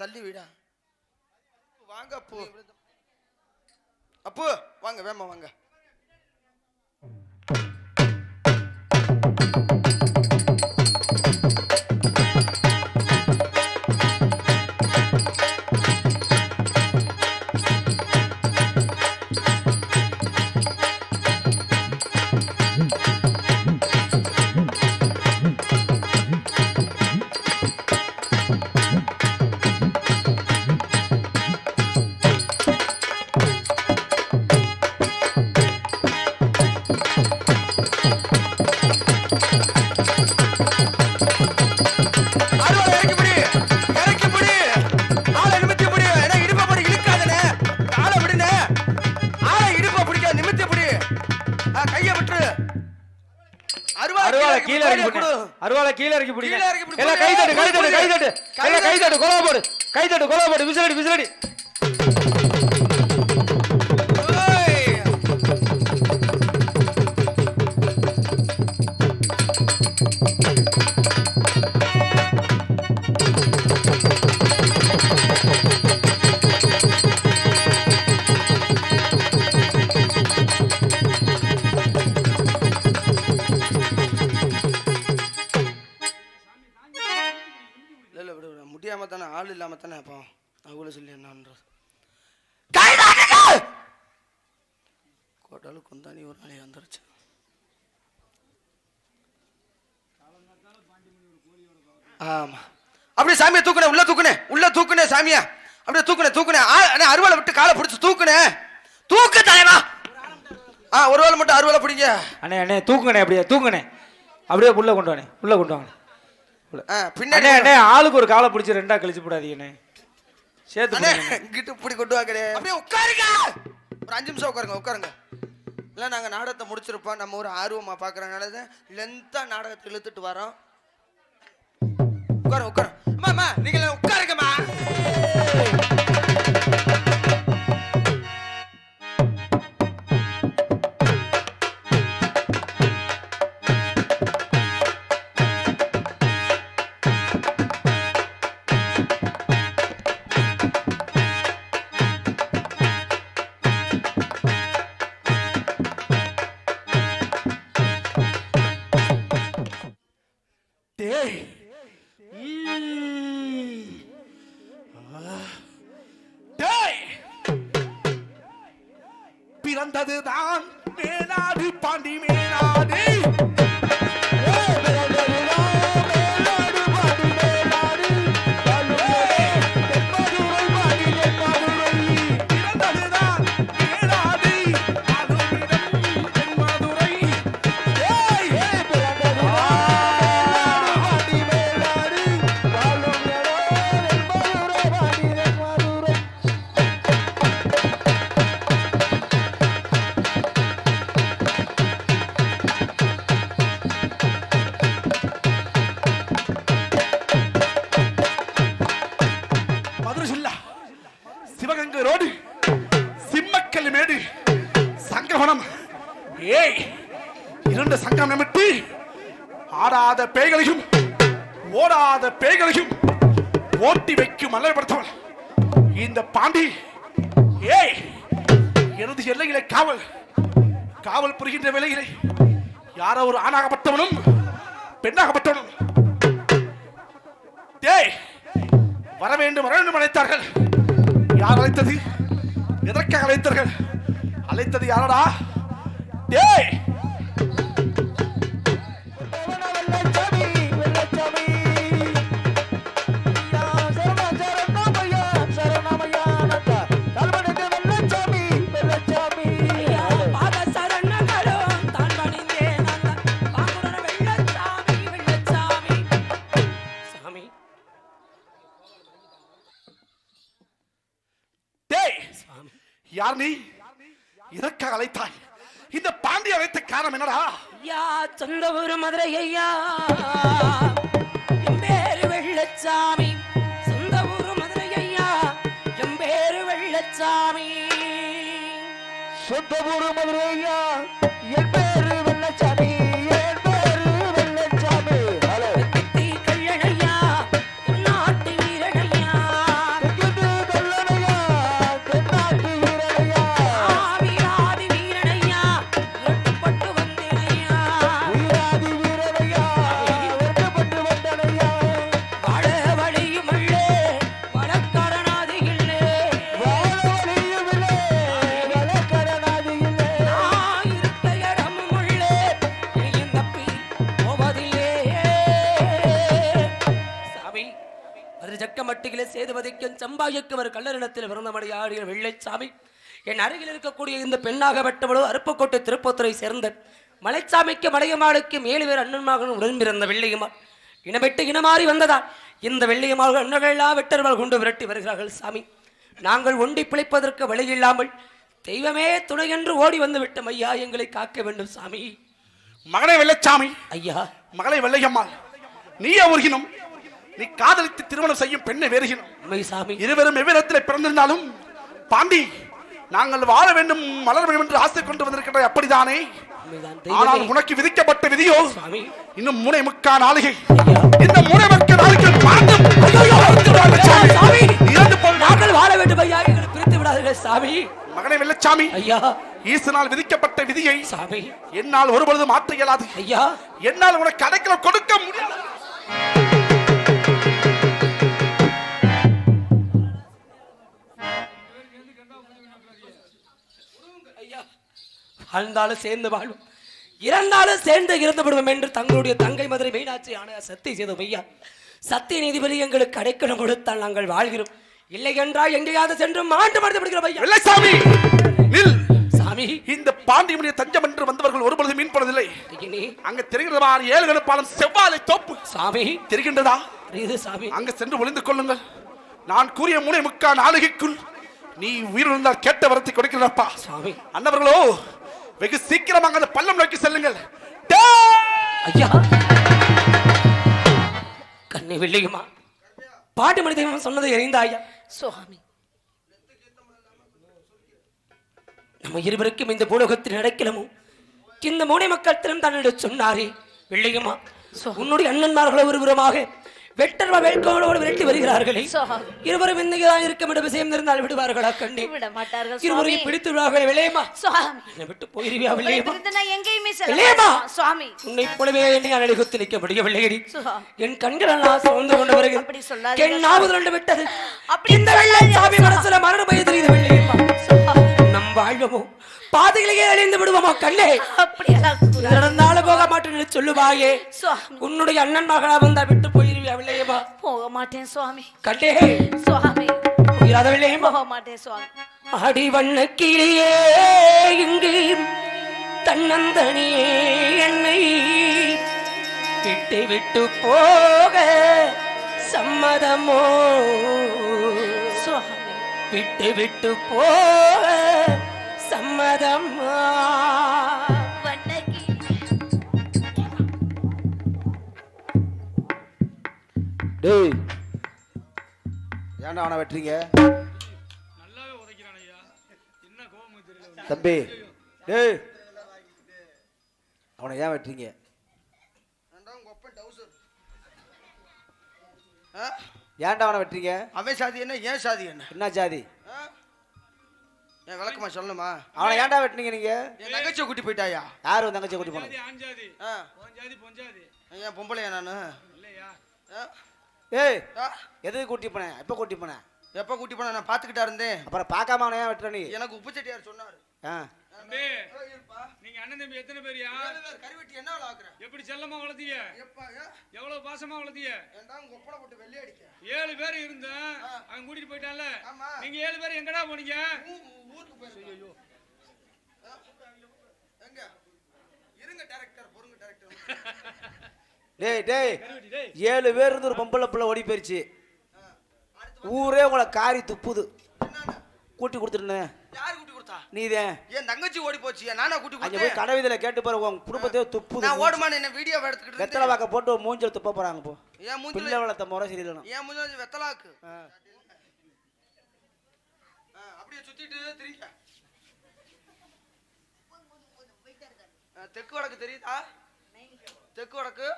தள்ளி விடா. வாங்க அப்பு, அப்பு வாங்க, வேமா வாங்க. அருவாளை கீழ இறக்கி பிடிங்க. எல்லாம் கைதட்டு, கைதட்டு, கைதட்டு, எல்லாம் கைதட்டு, கொலா போடு, கைதட்டு, கொலா போடு, விசிலடி, விசிலடி. முடியாம தானே, ஆள் இல்லாம தானே. அப்போ அவங்கள சொல்லி என்னன்றது கோட்டாலு குந்தாணி ஒரு நாளை வந்துருச்சு. ஆமா, அப்படியே சாமியை தூக்குனே, உள்ள தூக்குனே, உள்ள தூக்குனே சாமியா, அப்படியே தூக்குனே, தூக்குனே. அருவாளை விட்டு காலை பிடிச்சு தூக்குனே, தூக்கு தலைவா. ஒரு வேளை மட்டும் அருவாளை பிடிங்க. அண்ணே, அண்ணே தூக்குனே, அப்படியே தூக்குனே, அப்படியே உள்ள கொண்டு வானே, உள்ள கொண்டு வாங்க. பின்னாடி அண்ணே ஆளுக்கு ஒரு காலை பிடிச்சி ரெண்டா கழிச்சு போடாதீங்கண்ணே, சேர்த்து இங்கிட்டு இப்படி கொண்டு வாங்கடே. அப்படியே உட்காருங்க, ஒரு 5 நிமிஷம் உட்காருங்க, உட்காருங்க. இல்லை நாங்கள் நாடகத்தை முடிச்சிருப்போம், நம்ம ஒரு ஆர்வமாக பார்க்குறனால தான் லென்த்தாக நாடகத்தை இழுத்துட்டு வரோம். உட்காரு, உட்காரு. அம்மா, நீங்கள் உட்காருங்கம்மா. பிறந்ததுதான் மேனாடு, பாண்டி மேனாடு. பிறந்ததுதான் மேனாடு, அது சிவகங்கை ரோடு, சிம்மக்கல் மேடு, சங்கவனம். ஏய், 2 சங்கம் நிமிட்டி ஆடாத பேய்களையும் ஓடாத பேய்களையும் ஓட்டி வைக்கும் மல்லப்படுத்தவள் இந்த பாண்டி. ஏய், எனது எல்லையிலே காவல் புரிகின்ற வேளையிலே யாரோ ஒரு ஆணாகப்பட்டவனும் பெண்ணாகப்பட்டவனும் டேய் வர வேண்டும் அழைத்தார்கள். யார் அழைத்தது? எதற்காக அழைத்தார்கள்? அழைத்தது யாரடா? டேய் யார் நீ? இதற்காக அழைத்தாய்? இந்த பாண்டி அழைத்த காரணம் என்னடா? ஐயா, சொந்த ஊரு மதுரை ஐயா, என் பேரு வெள்ளச்சாமி. சொந்த ஊரு மதுரை ஐயா, என் பேரு வெள்ளச்சாமி. சொந்த ஊரு மதுரை ஐயா, என் பேரு வெள்ளச்சாமி. என் பேரு வெள்ளச்சாமி. கத்தி கல்லணையா, தென்னாட்டு வீரனையா. வீராதி வீரனையா, இரட்டுப்பட்டு வந்தேனையா. வாழ வழியும் உள்ளே, வழக்கரணாதி இல்லே. நான் இருக்க இடமும் உள்ளே, இனியும் தப்பி போவதில்லே. சாமி, அது ஜக்கமட்டிலே சேதுபதிக்கும் சம்பாய்க்கு ஒரு கல்லறினத்தில் பிறந்தபடி ஆடிய வெள்ளைச்சாமி, என் அருகில் இருக்கக்கூடிய இந்த பெண்ணாகப்பட்டவளோ அருப்புக்கோட்டை திருப்பத்துறை சேர்ந்த மலைச்சாமிக்கு மலையமாளுக்கு 7 பேர் அண்ணன் மகனும் உடன் பிறந்த வெள்ளையம்மாள் இனமெட்டு இனமாறி வந்ததால் இந்த வெள்ளையம்மாள் அண்ணர்களெல்லாம் வெட்டர்கள் கொண்டு விரட்டி வருகிறார்கள். சாமி, நாங்கள் ஒண்டி பிழைப்பதற்கு வழி இல்லாமல் தெய்வமே துணை என்று ஓடி வந்து விட்டோம் ஐயா, எங்களை காக்க வேண்டும் சாமி. மகனே வெள்ளச்சாமி, ஐயா, மகளை வெள்ளையம்மாள், நீயே ஒருகினும் நீ காதலித்து திருமணம் செய்யும் பெண்ணை வேறுகினும். உண்மை சாமி. இருவரும் எவ்விடத்தில் பிறந்திருந்தாலும் பாண்டி நாங்கள் வாழ வேண்டும் வளர வேண்டும் என்று ஆசை கொண்டு வந்திருக்கிற அப்படித்தானே? உண்மைதான் ஆனால் தெய்வமே. உனக்கு விதிக்கப்பட்ட விதியோ சாமி, இன்னும் 3 நாளிகை. ஐயா. இந்த 3 நாளைக்கு பாண்டும் சாமி, நாங்கள் வாழ வேண்டும் ஐயா, எங்களை பிரித்து விடாதீர்கள் சாமி. மகனே வெள்ளச்சாமி, ஐயா, ஈசனால் விதிக்கப்பட்ட விதியை சாமி, என்னால் ஒருபொழுது மாற்ற இயலாது. ஐயா, என்னால் உனக்கு அடைக்கலம் கொடுக்க முடியாது. வாழ்ந்தாலும் சேர்ந்து வாழும், இறந்தாலும் சேர்ந்து இறந்து விடுவோம் என்று தங்களுடைய தங்கை மதுரை மீனாட்சி ஆணையா சத்தியம் செய்தோம் ஐயா. சத்திய நீதிபதி எங்களுக்கு அடைக்கலம் கொடுத்தால் நாங்கள் வாழ்கிறோம், இல்லை என்றால் எங்கேயாவது சென்று மாண்டு மறுத்து ஐயா. வெள்ளச்சாமி, நில். சாமி, இந்த பாண்டியமுடைய தஞ்சம் என்று வந்தவர்கள் ஒருபொழுது மீன் போனதில்லை. ஐயனே, அங்க தெரிகிறதா 7 கணப்பாலம் செவ்வாழை தோப்பு சாமி, தெரிகின்றதா? இது சாமி, அங்க சென்று ஒளிந்து கொள்ளுங்கள். நான் கூறிய 3 நாளிகைக்குள் நீ உயிரிழந்தால் கேட்ட வரத்தை கொடுக்கிறப்பா. சாமி, அன்னவர்களோ வெகு சீக்கிரமாக அந்த பள்ளம் நோக்கி செல்லுங்கள். ஐயா, கண்ணை வெள்ளையுமா பாட்டு மனிதன் சொன்னதை எறிந்தா ஐயா. சுவாமி, நம்ம இருவருக்கும் இந்த பூலோகத்தில் நடக்கலமோ இந்த 3 மக்கள் திறம் தன்னிடம் சொன்னாரே வெள்ளையுமா, உன்னுடைய அண்ணன்மார்கள் ஒருபுறமாக வெட்டர்வா வேட்கோளோடு விரட்டி வருகிறார்களே, இருவரும் இன்றைக்குதான் இருக்கும் இடம் விஷயம் இருந்தால் விடுவார்களா? கண்ணே, விட மாட்டார்கள். இருவரையும் பிடித்து விடுவார்கள். வெள்ளையம்மா, சுவாமி, விட்டு போயிருவியா வெள்ளையம்மா? எங்கேயுமே வெள்ளையம்மா, சுவாமி, உன்னை போலவே என்னை அழகுத்து நிற்க முடிய வெள்ளையடி. சுவாமி, என் கண்களெல்லாம் சோர்ந்து கொண்டு வருகிறது, அப்படி சொல்லாதீங்க. என் நாவு ரெண்டு விட்டது. அப்படி இந்த வெள்ளைச்சாமி மனசுல மரண பயம் தெரியுது வெள்ளையம்மா. நம் வாழ்வமோ பாதையிலேயே அழிந்து விடுவோமோ? கண்ணே, நடந்தாலும் போக மாட்டேன்னு சொல்லுவாயே. உன்னுடைய அண்ணன் மகளா வந்தா விட்டு போயிருவியா வெள்ளையம்மா? போக மாட்டேன் சுவாமி. கண்ணே, சுவாமி, போயிராத வெள்ளையம்மா. போக மாட்டேன் சுவாமி. அடி வண்ண கிளியே இங்கு தன்னந்தனியே என்னை விட்டு விட்டு போக சம்மதமோ? சுவாமி, விட்டு விட்டு போக சம்மதமா? டேய், ஏன்டா அவனை வெட்டுறீங்க? நல்லா தம்பி டேய் அவனை ஏன் வெட்டுறீங்க? ஏன்டா அவனை வெட்டுறீங்க? அவன் சாதி என்ன ஏன் சாதி என்ன? என்ன ஜாதி? என் விளக்கமா சொல்லணுமா? அவனை ஏன்டா வெட்டுறீங்க நீங்க? என் தங்கச்சியை கூட்டி போயிட்டாயா? யாரு உன் தங்கச்சியை கூட்டி போனது? ஏன் பொம்பளையா நானு? ஏய் எதுக்கு கூட்டி போனேன்? எப்ப கூட்டி போனேன்? எப்ப கூட்டி போன? நான் பாத்துக்கிட்டா இருந்தேன். அப்புறம் பார்க்காம அவனை ஏன் வெட்டுற நீ? எனக்கு உப்பு செட்டியார் சொன்னாரு. நீங்க அண்ணன் தம்பி எத்தனை பேரியா? கறிவெட்டி என்ன ஆக்குற? எப்படி செல்லமா வளர்த்தீங்க? எவ்வளவு பாசமா வளர்த்தீங்க? உங்க ஒப்பனை போட்டு வெள்ளை அடிக்க 7 பேர் இருந்தேன், அவன் கூட்டிட்டு போயிட்டான்ல. நீங்க 7 பேர் எங்கடா போனீங்க? ஊருக்கு போயிருக்கோம். எங்க இருங்க டைரக்டர், பொறுங்க டைரக்டர். டேய் டேய் 7 பேர் இருந்து ஒரு பொம்பளை பிள்ளை ஓடி போயிருச்சு. ஊரே உங்களை காரி துப்புது. கூட்டி கொடுத்துருந்தேன். யார் கூட்டி கொடுத்தா? நீதான். என் தங்கச்சி ஓடி போச்சு, நானா கூட்டி அங்க கொடுத்தேன். போய் கடவுதில கேட்டு பாரு, உன் குடும்பத்தையே துப்புது. நான் ஓடுமான்னு என்ன வீடியோ எடுத்துக்கிட்டு வெத்தலை வாக்க போட்டு மூஞ்சல் துப்ப போறாங்க போ. என் மூஞ்சில பிள்ளை வளர்த்த முறை சரியில்லை. என் மூஞ்சில வெத்தலாக்கு. அப்படியே சுத்திட்டு திரிங்க. தெற்கு வடக்கு தெரியுதா? தெற்கு வடக்கு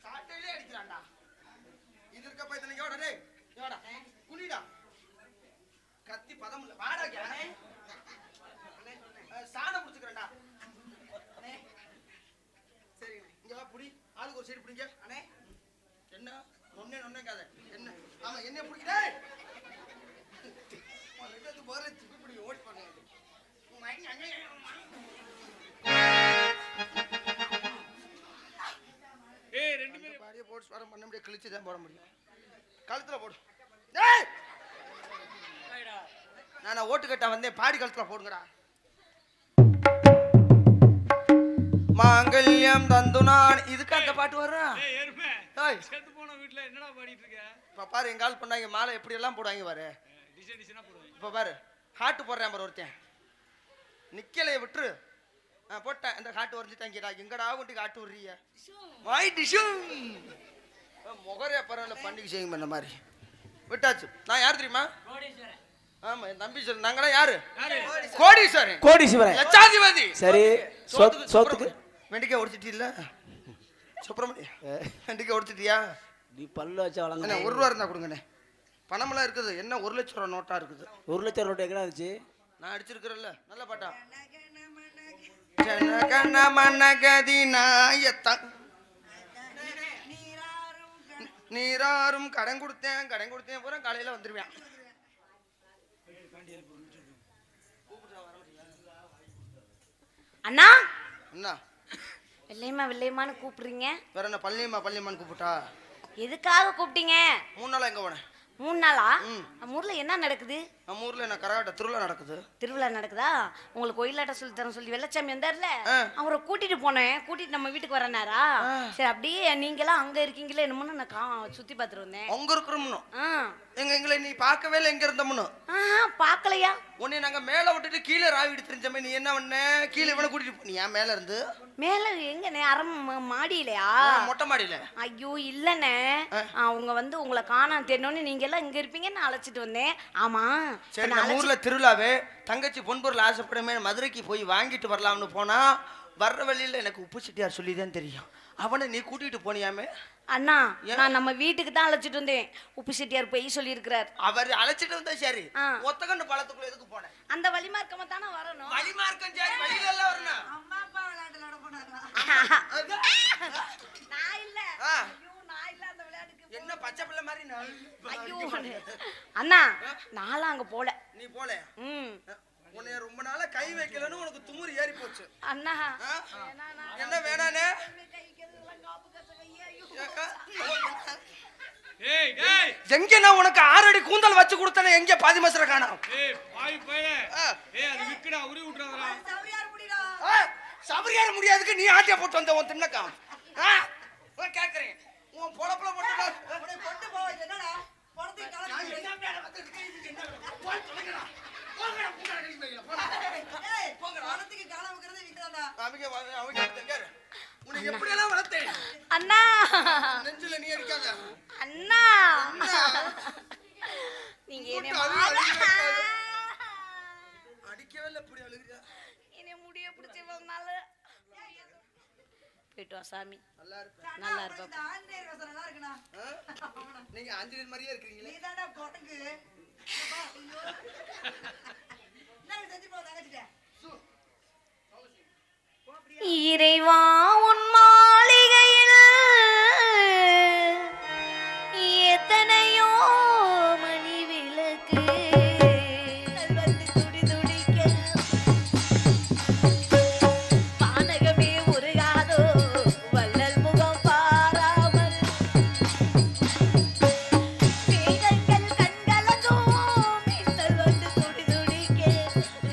சாட்டையிலே அடிக்கிறான்டா. இது இருக்க போய் தனிங்க ஓட. டேய் ஓட குனிடா. கத்தி பதம் இல்ல. வாடா கேனே. சாணம் புடிச்சுக்கறேன்டா. சரி இங்க வா புடி. ஆளுக்கு ஒரு சைடு புடிங்க. அண்ணே என்ன நொன்னேங்காத. என்ன ஆமா என்ன புடிங்க. டேய் ரெண்டு போற சிப்பி புடி ஓடி போங்க. ஏய் ரெண்டு பேரும் பாடியே போட்டு ஸ்வரம் பண்ண முடியாது, கிழிச்சு தான் போட முடியும். கழுத்துல போடு. டேய் நான் ஓட்டு கட்ட வந்தேன், பாடி கழுத்துல போடுங்கடா. மாங்கல்யம் தந்துனான். இதுக்கு அந்த பாட்டு வர்றான். ஏய் எருமை டேய் செத்து போன வீட்ல என்னடா பாடிட்டு இருக்க? இப்ப பாரு எங்க ஆள் பண்ணாங்க மாலை எப்படி எல்லாம் போடுவாங்க பாரு. டிசைனா போடுவாங்க. இப்ப பாரு ஹாட்டு போடுறேன் பாரு ஒருத்தன். நிக்கலைய விட்டுரு. போட்டேன் இந்த காட்டு வரைஞ்சி தங்கிடா. எங்கடா கொண்டு காட்டு விடுறீங்க? வாய் டிஷும் முகரே பரவாயில்ல பண்டிகை செய்யும் இந்த மாதிரி விட்டாச்சு. நான் யார் தெரியுமா? ஆமா என் தம்பி சொல்லு. நாங்களாம் யாரு? கோடீஸ்வரன். கோடீஸ்வரன் லட்சாதிபதி. சரி சோத்துக்கு வெண்டிக்காய் உடைச்சிட்டு இல்ல சுப்பிரமணியம்? வெண்டிக்காய் உடைச்சிட்டியா? நீ பல்ல வச்சா வளங்க. என்ன 1 ரூபா இருந்தா கொடுங்கண்ணே. பணமெல்லாம் இருக்குது. என்ன 1 லட்சம் ரூபா நோட்டா இருக்குது. 1 லட்சம் நோட்டு எங்கடா இருந்துச்சு? நான் அடிச்சிருக்கிறேன்ல நல்ல பாட்டா. ஜனகன மனகதி நாயத்தான் நீராரும் கடன் கொடுத்தேன் பூரா காலையில வந்துருவேன். அண்ணா என்ன வெள்ளையம்மான்னு கூப்பிடுறீங்க? வேற என்ன பள்ளியம்மான்னு கூப்பிட்டா? எதுக்காக கூப்பிட்டீங்க? 3 நாளா எங்க போனேன்? 3 நாளா? நம்ம ஊர்ல என்ன நடக்குது? நம்ம ஊர்ல என்ன கரகாட்ட திருவிழா நடக்குது. திருவிழா நடக்குதா? உங்களுக்கு கோயிலாட்ட சொல்லி தரேன் சொல்லி வெள்ளச்சாமி வந்தார்ல, அவரை கூட்டிட்டு போனேன். கூட்டிட்டு நம்ம வீட்டுக்கு வரனாரா? சரி அப்படியே நீங்களாம் அங்க இருக்கீங்களே என்னமோன்னு நான் சுத்தி பார்த்துட்டு வந்தேன். அங்க இருக்கிறோம்னு எங்களை நீ பார்க்கவே இல்லை. எங்க இருந்தோம்னு பாக்கலையா? உன்னை நாங்க மேல விட்டுட்டு கீழே ராவிட்டு தெரிஞ்சமே. நீ என்ன பண்ண? கீழே இவனை கூட்டிட்டு போனியா? மேல இருந்து மேல எங்கண்ணே? மாடியிலையா? மொட்டை மாடியில. ஐயோ இல்லண்ணே, அவங்க வந்து உங்களை காணாம தெரியணும்னு நீங்க எல்லாம் இங்க இருப்பீங்க நான் அழைச்சிட்டு வந்தேன். ஆமா சரி நம்ம ஊர்ல திருவிழாவே தங்கச்சி பொன்பொருள் ஆசைப்படுமே மதுரைக்கு போய் வாங்கிட்டு வரலாம்னு போனா வர்ற வழியில எனக்கு உப்பு செட்டியார் சொல்லிதான் தெரியும். அவனை நீ கூட்டிட்டு போனியாமே? அண்ணா நான் நம்ம வீட்டுக்கு தான் அழைச்சிட்டு வந்தேன். உப்பு செட்டியார் போய் சொல்லி இருக்கிறார். அவர் அழைச்சிட்டு வந்தா சரி. ஒத்தகண்டு பழத்துக்குள்ள எதுக்கு போனேன்? அந்த வழிமார்க்கமா தானே வரணும். வழிமார்க்கம் சரி வழியில எல்லாம் வரணும். அம்மா அப்பா விளையாட்டுல போனாங்க. நான் இல்ல. ஐயோ நான் இல்ல அந்த விளையாட்டுக்கு. என்ன பச்சை பிள்ளை மாதிரி ஐயோ அண்ணா நாலாம் அங்க போல. நீ போல? உன்னை ரொம்ப நாளா கை வைக்கலன்னு உனக்கு துமுறு ஏறி போச்சு. அண்ணா என்ன வேணானே? ஏய் டேய் எங்க நான் உனக்கு 6 அடி கூந்தல் வச்சு கொடுத்தனே எங்க பாதி மசர காணோம்? ஏய் பாய் பைய ஏய் அது விக்கடா உரி விட்டுறடா. சவரியார் முடிடா. சபரியார் முடியாதுக்கு நீ ஆட்டியா போட்டு வந்த உன் தின்னக்கா. நான் கேக்குறேன் உன் பொளப்புல போட்டுடா. உன்னை கொண்டு போ. என்னடா பொறத்தை கால என்ன மேல வந்து என்ன போய் சொல்லுங்கடா. போங்கடா போங்கடா கடி பையில போடா. ஏய் போங்கடா. பொறத்துக்கு கால வைக்கிறதே விக்கறான்டா. அவங்க எடுத்துங்க. உன்னை எப்படி எல்லாம் வளர்த்தேன்? அண்ணா நெஞ்சில நீ அடிக்காத. அண்ணா போயிட்டு வா சாமி. நல்லா இருப்பா. நீங்க ஆஞ்சநேயர் மாதிரியே இருக்கீங்களே. இறைவா உன் மாளிகையில் எத்தனையோ மணி விளக்கு துடி துடிக்க பானகமே உருகாதோ வள்ளல் முகம் பாராமல் வேதங்கள் கண்கலங்கோ மின்னல் வந்து துடி துடிக்க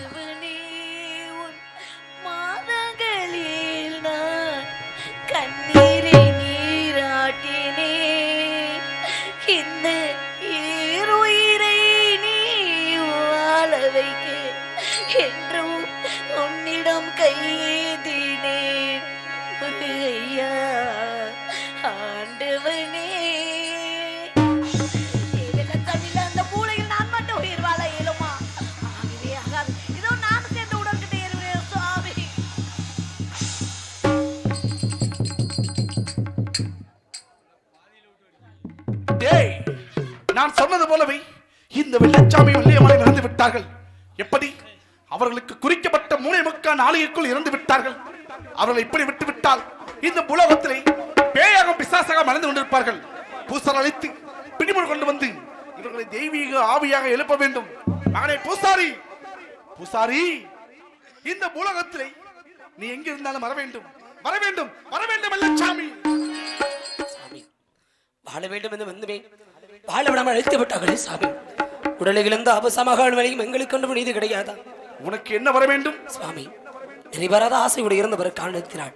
இவனே உன் மாதங்களில் நான் கண்ணீரை நீராட்டினேன் இந்த ஈருயிரை நீ வாழ வைக்க என்றும் உன்னிடம் கையேந்தினேன் ஐயா ஆண்டவனே. வெள்ளத்தண்ணில அந்த மூளையில் நான் மட்டும் உயிர் வாழ இயலுமா? ஆகவே ஆகாது. இதோ நான் சேர்ந்து உடன்கிட்ட ஏறுவேன் சுவாமி. டேய், நான் சொன்னது போலவே இந்த வெள்ளச்சாமி வெள்ளையமலை இறந்து விட்டார்கள். எப்படி? அவர்களுக்கு குறிக்கப்பட்ட 3 நாளிகைக்குள் இறந்து விட்டார்கள். அவர்களை இப்படி விட்டு விட்டால் இந்த புலகத்திலே பேயாக பிசாசாக மறைந்து கொண்டிருப்பார்கள். பூசாரி அழைத்து பிடிமுறை கொண்டு வந்து இவர்களை தெய்வீக ஆவியாக எழுப்ப வேண்டும். மகனே பூசாரி, பூசாரி, இந்த புலகத்திலே நீ எங்க இருந்தாலும் வர வேண்டும், வர வேண்டும், வர வேண்டும் வெள்ளச்சாமி. சாமி, வாழ வேண்டும் என்று வந்துமே வாழ விடாமல் அழைத்து விட்டார்களே சாமி. உடலை இழந்த அபசமாக வழியும் எங்களுக்கு ஒன்றும் நீதி கிடையாதா? உனக்கு என்ன வர வேண்டும் சுவாமி? நிறைவேறாத ஆசையோடு இருந்தவர் காரணத்தினாள்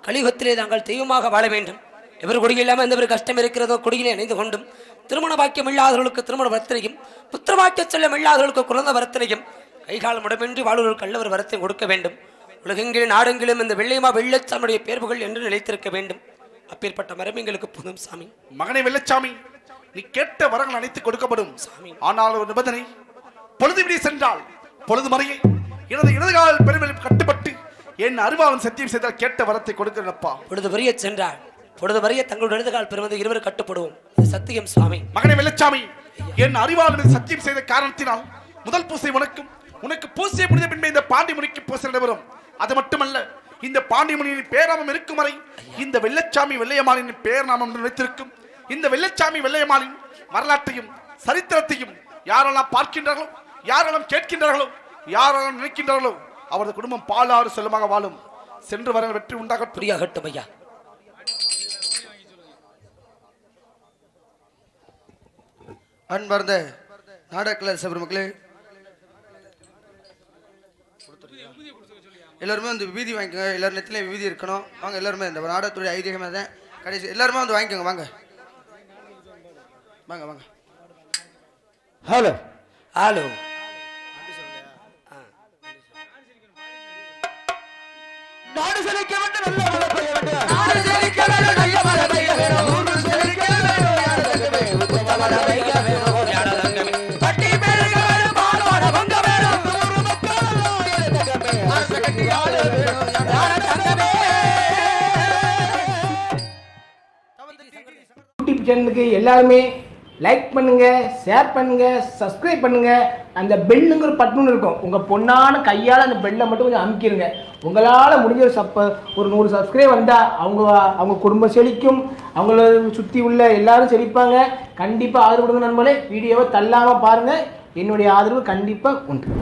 கலியுகத்திலே தாங்கள் தெய்வமாக வாழ வேண்டும். எவர் குடியில் இல்லாமல் எந்த ஒரு கஷ்டம் இருக்கிறதோ குடியிலே இணைந்து கொண்டும் திருமண பாக்கியம் இல்லாதவர்களுக்கு திருமண வரத்தினையும் புத்திர பாக்கிய செல்லம் இல்லாதவர்களுக்கு குழந்தை வரத்தினையும் கைகால் முடமின்றி வாழ்வர்களுக்கு கள்ளவர் வரத்தை கொடுக்க வேண்டும். உலகெங்கிலும் நாடெங்கிலும் இந்த வெள்ளையமா வெள்ளச்சாமியுடைய பேர்வுகள் என்று நிலைத்திருக்க வேண்டும். அப்பேற்பட்ட மரம் எங்களுக்கு போதும் சாமி. மகனை வெள்ளச்சாமி, நீ கேட்ட வரங்கள் அனைத்து கொடுக்கப்படும். ஆனால் ஒரு நிபந்தனை, பொழுது விடி சென்றால் பொழுது மறையே எனது இடதுகால் பெருமையில் கட்டுப்பட்டு என் அறிவாளன் சத்தியம் செய்தால் கேட்ட வரத்தை கொடுக்கிறப்பா. பொழுது வரிய சென்றால் பொழுது வரிய தங்களுடைய இடதுகால் பெருமந்து இருவர் கட்டுப்படுவோம். இது சத்தியம் சுவாமி. மகனை வெள்ளச்சாமி, என் அறிவாளன் சத்தியம் செய்த காரணத்தினால் முதல் பூசை உனக்கும், உனக்கு பூசை முடிந்த பின்பு இந்த பாண்டிமுனிக்கு பூசை நடைபெறும். அது மட்டுமல்ல, இந்த பாண்டிமுனியின் பேராமம் இருக்கும் வரை இந்த வெள்ளச்சாமி வெள்ளையம்மாளின் பேர்நாமம் நிலைத்திருக்கும். இந்த வெள்ளச்சாமி வெள்ளையம்மாளின் வரலாற்றையும் சரித்திரத்தையும் யாரெல்லாம் பார்க்கின்றார்களோ, யாரெல்லாம் கேட்கின்றார்களோ, யாரெல்லாம் நினைக்கின்றார்களோ அவரது குடும்பம் பாலாறு செல்லமாக வாழும். சென்று வர வெற்றி உண்டாகட்டும். புரியாகட்டும் ஐயா. அன்பார்ந்த நாடகக்கலை சபர்மக்களே, எல்லாருமே வந்து விபூதி வாங்கிக்கோங்க. எல்லாரும் நெத்திலையும் விபூதி இருக்கணும். வாங்க எல்லாருமே, இந்த நாடகத்துடைய ஐதீகமாக தான் கடைசி. எல்லாருமே வந்து வாங்கிக்கோங்க. வாங்க வாங்க வாங்க. Hello hello. நாடு செழிக்க வேண்டும், நல்ல மழை பெய்ய வேண்டும். நாடு செழிக்க வேண்டும், நல்ல மழை பெய்ய வேண்டும். ஊரு செழிக்க வேண்டும், யாரதங்கமே உத்தம மழை பெய்ய வேண்டும். யாரதங்கமே பட்டி பெருக வேண்டும், பாலோட பொங்க வேண்டும். ஊரு மக்கள் யாரதங்கமே அரசு கட்டி ஆள வேண்டும். யாரதங்கமே. யூடியூப் சேனலுக்கு எல்லாருமே லைக் பண்ணுங்க, ஷேர் பண்ணுங்க, சப்ஸ்கிரைப் பண்ணுங்க. அந்த பெல்லுங்கிற பட்டன் இருக்கும், உங்க பொண்ணான கையால் அந்த பெல்லை மட்டும் கொஞ்சம் அமுக்கிடுங்க. உங்களால் முடிஞ்ச ஒரு 100 சப்ஸ்கிரைப் வந்தால் அவங்க குடும்பம் செழிக்கும், அவங்கள சுற்றி உள்ள எல்லாரும் செழிப்பாங்க. கண்டிப்பாக ஆதரவு கொடுங்க நண்பர்களே. வீடியோவை தள்ளாமல் பாருங்கள். என்னுடைய ஆதரவு கண்டிப்பாக உண்டு.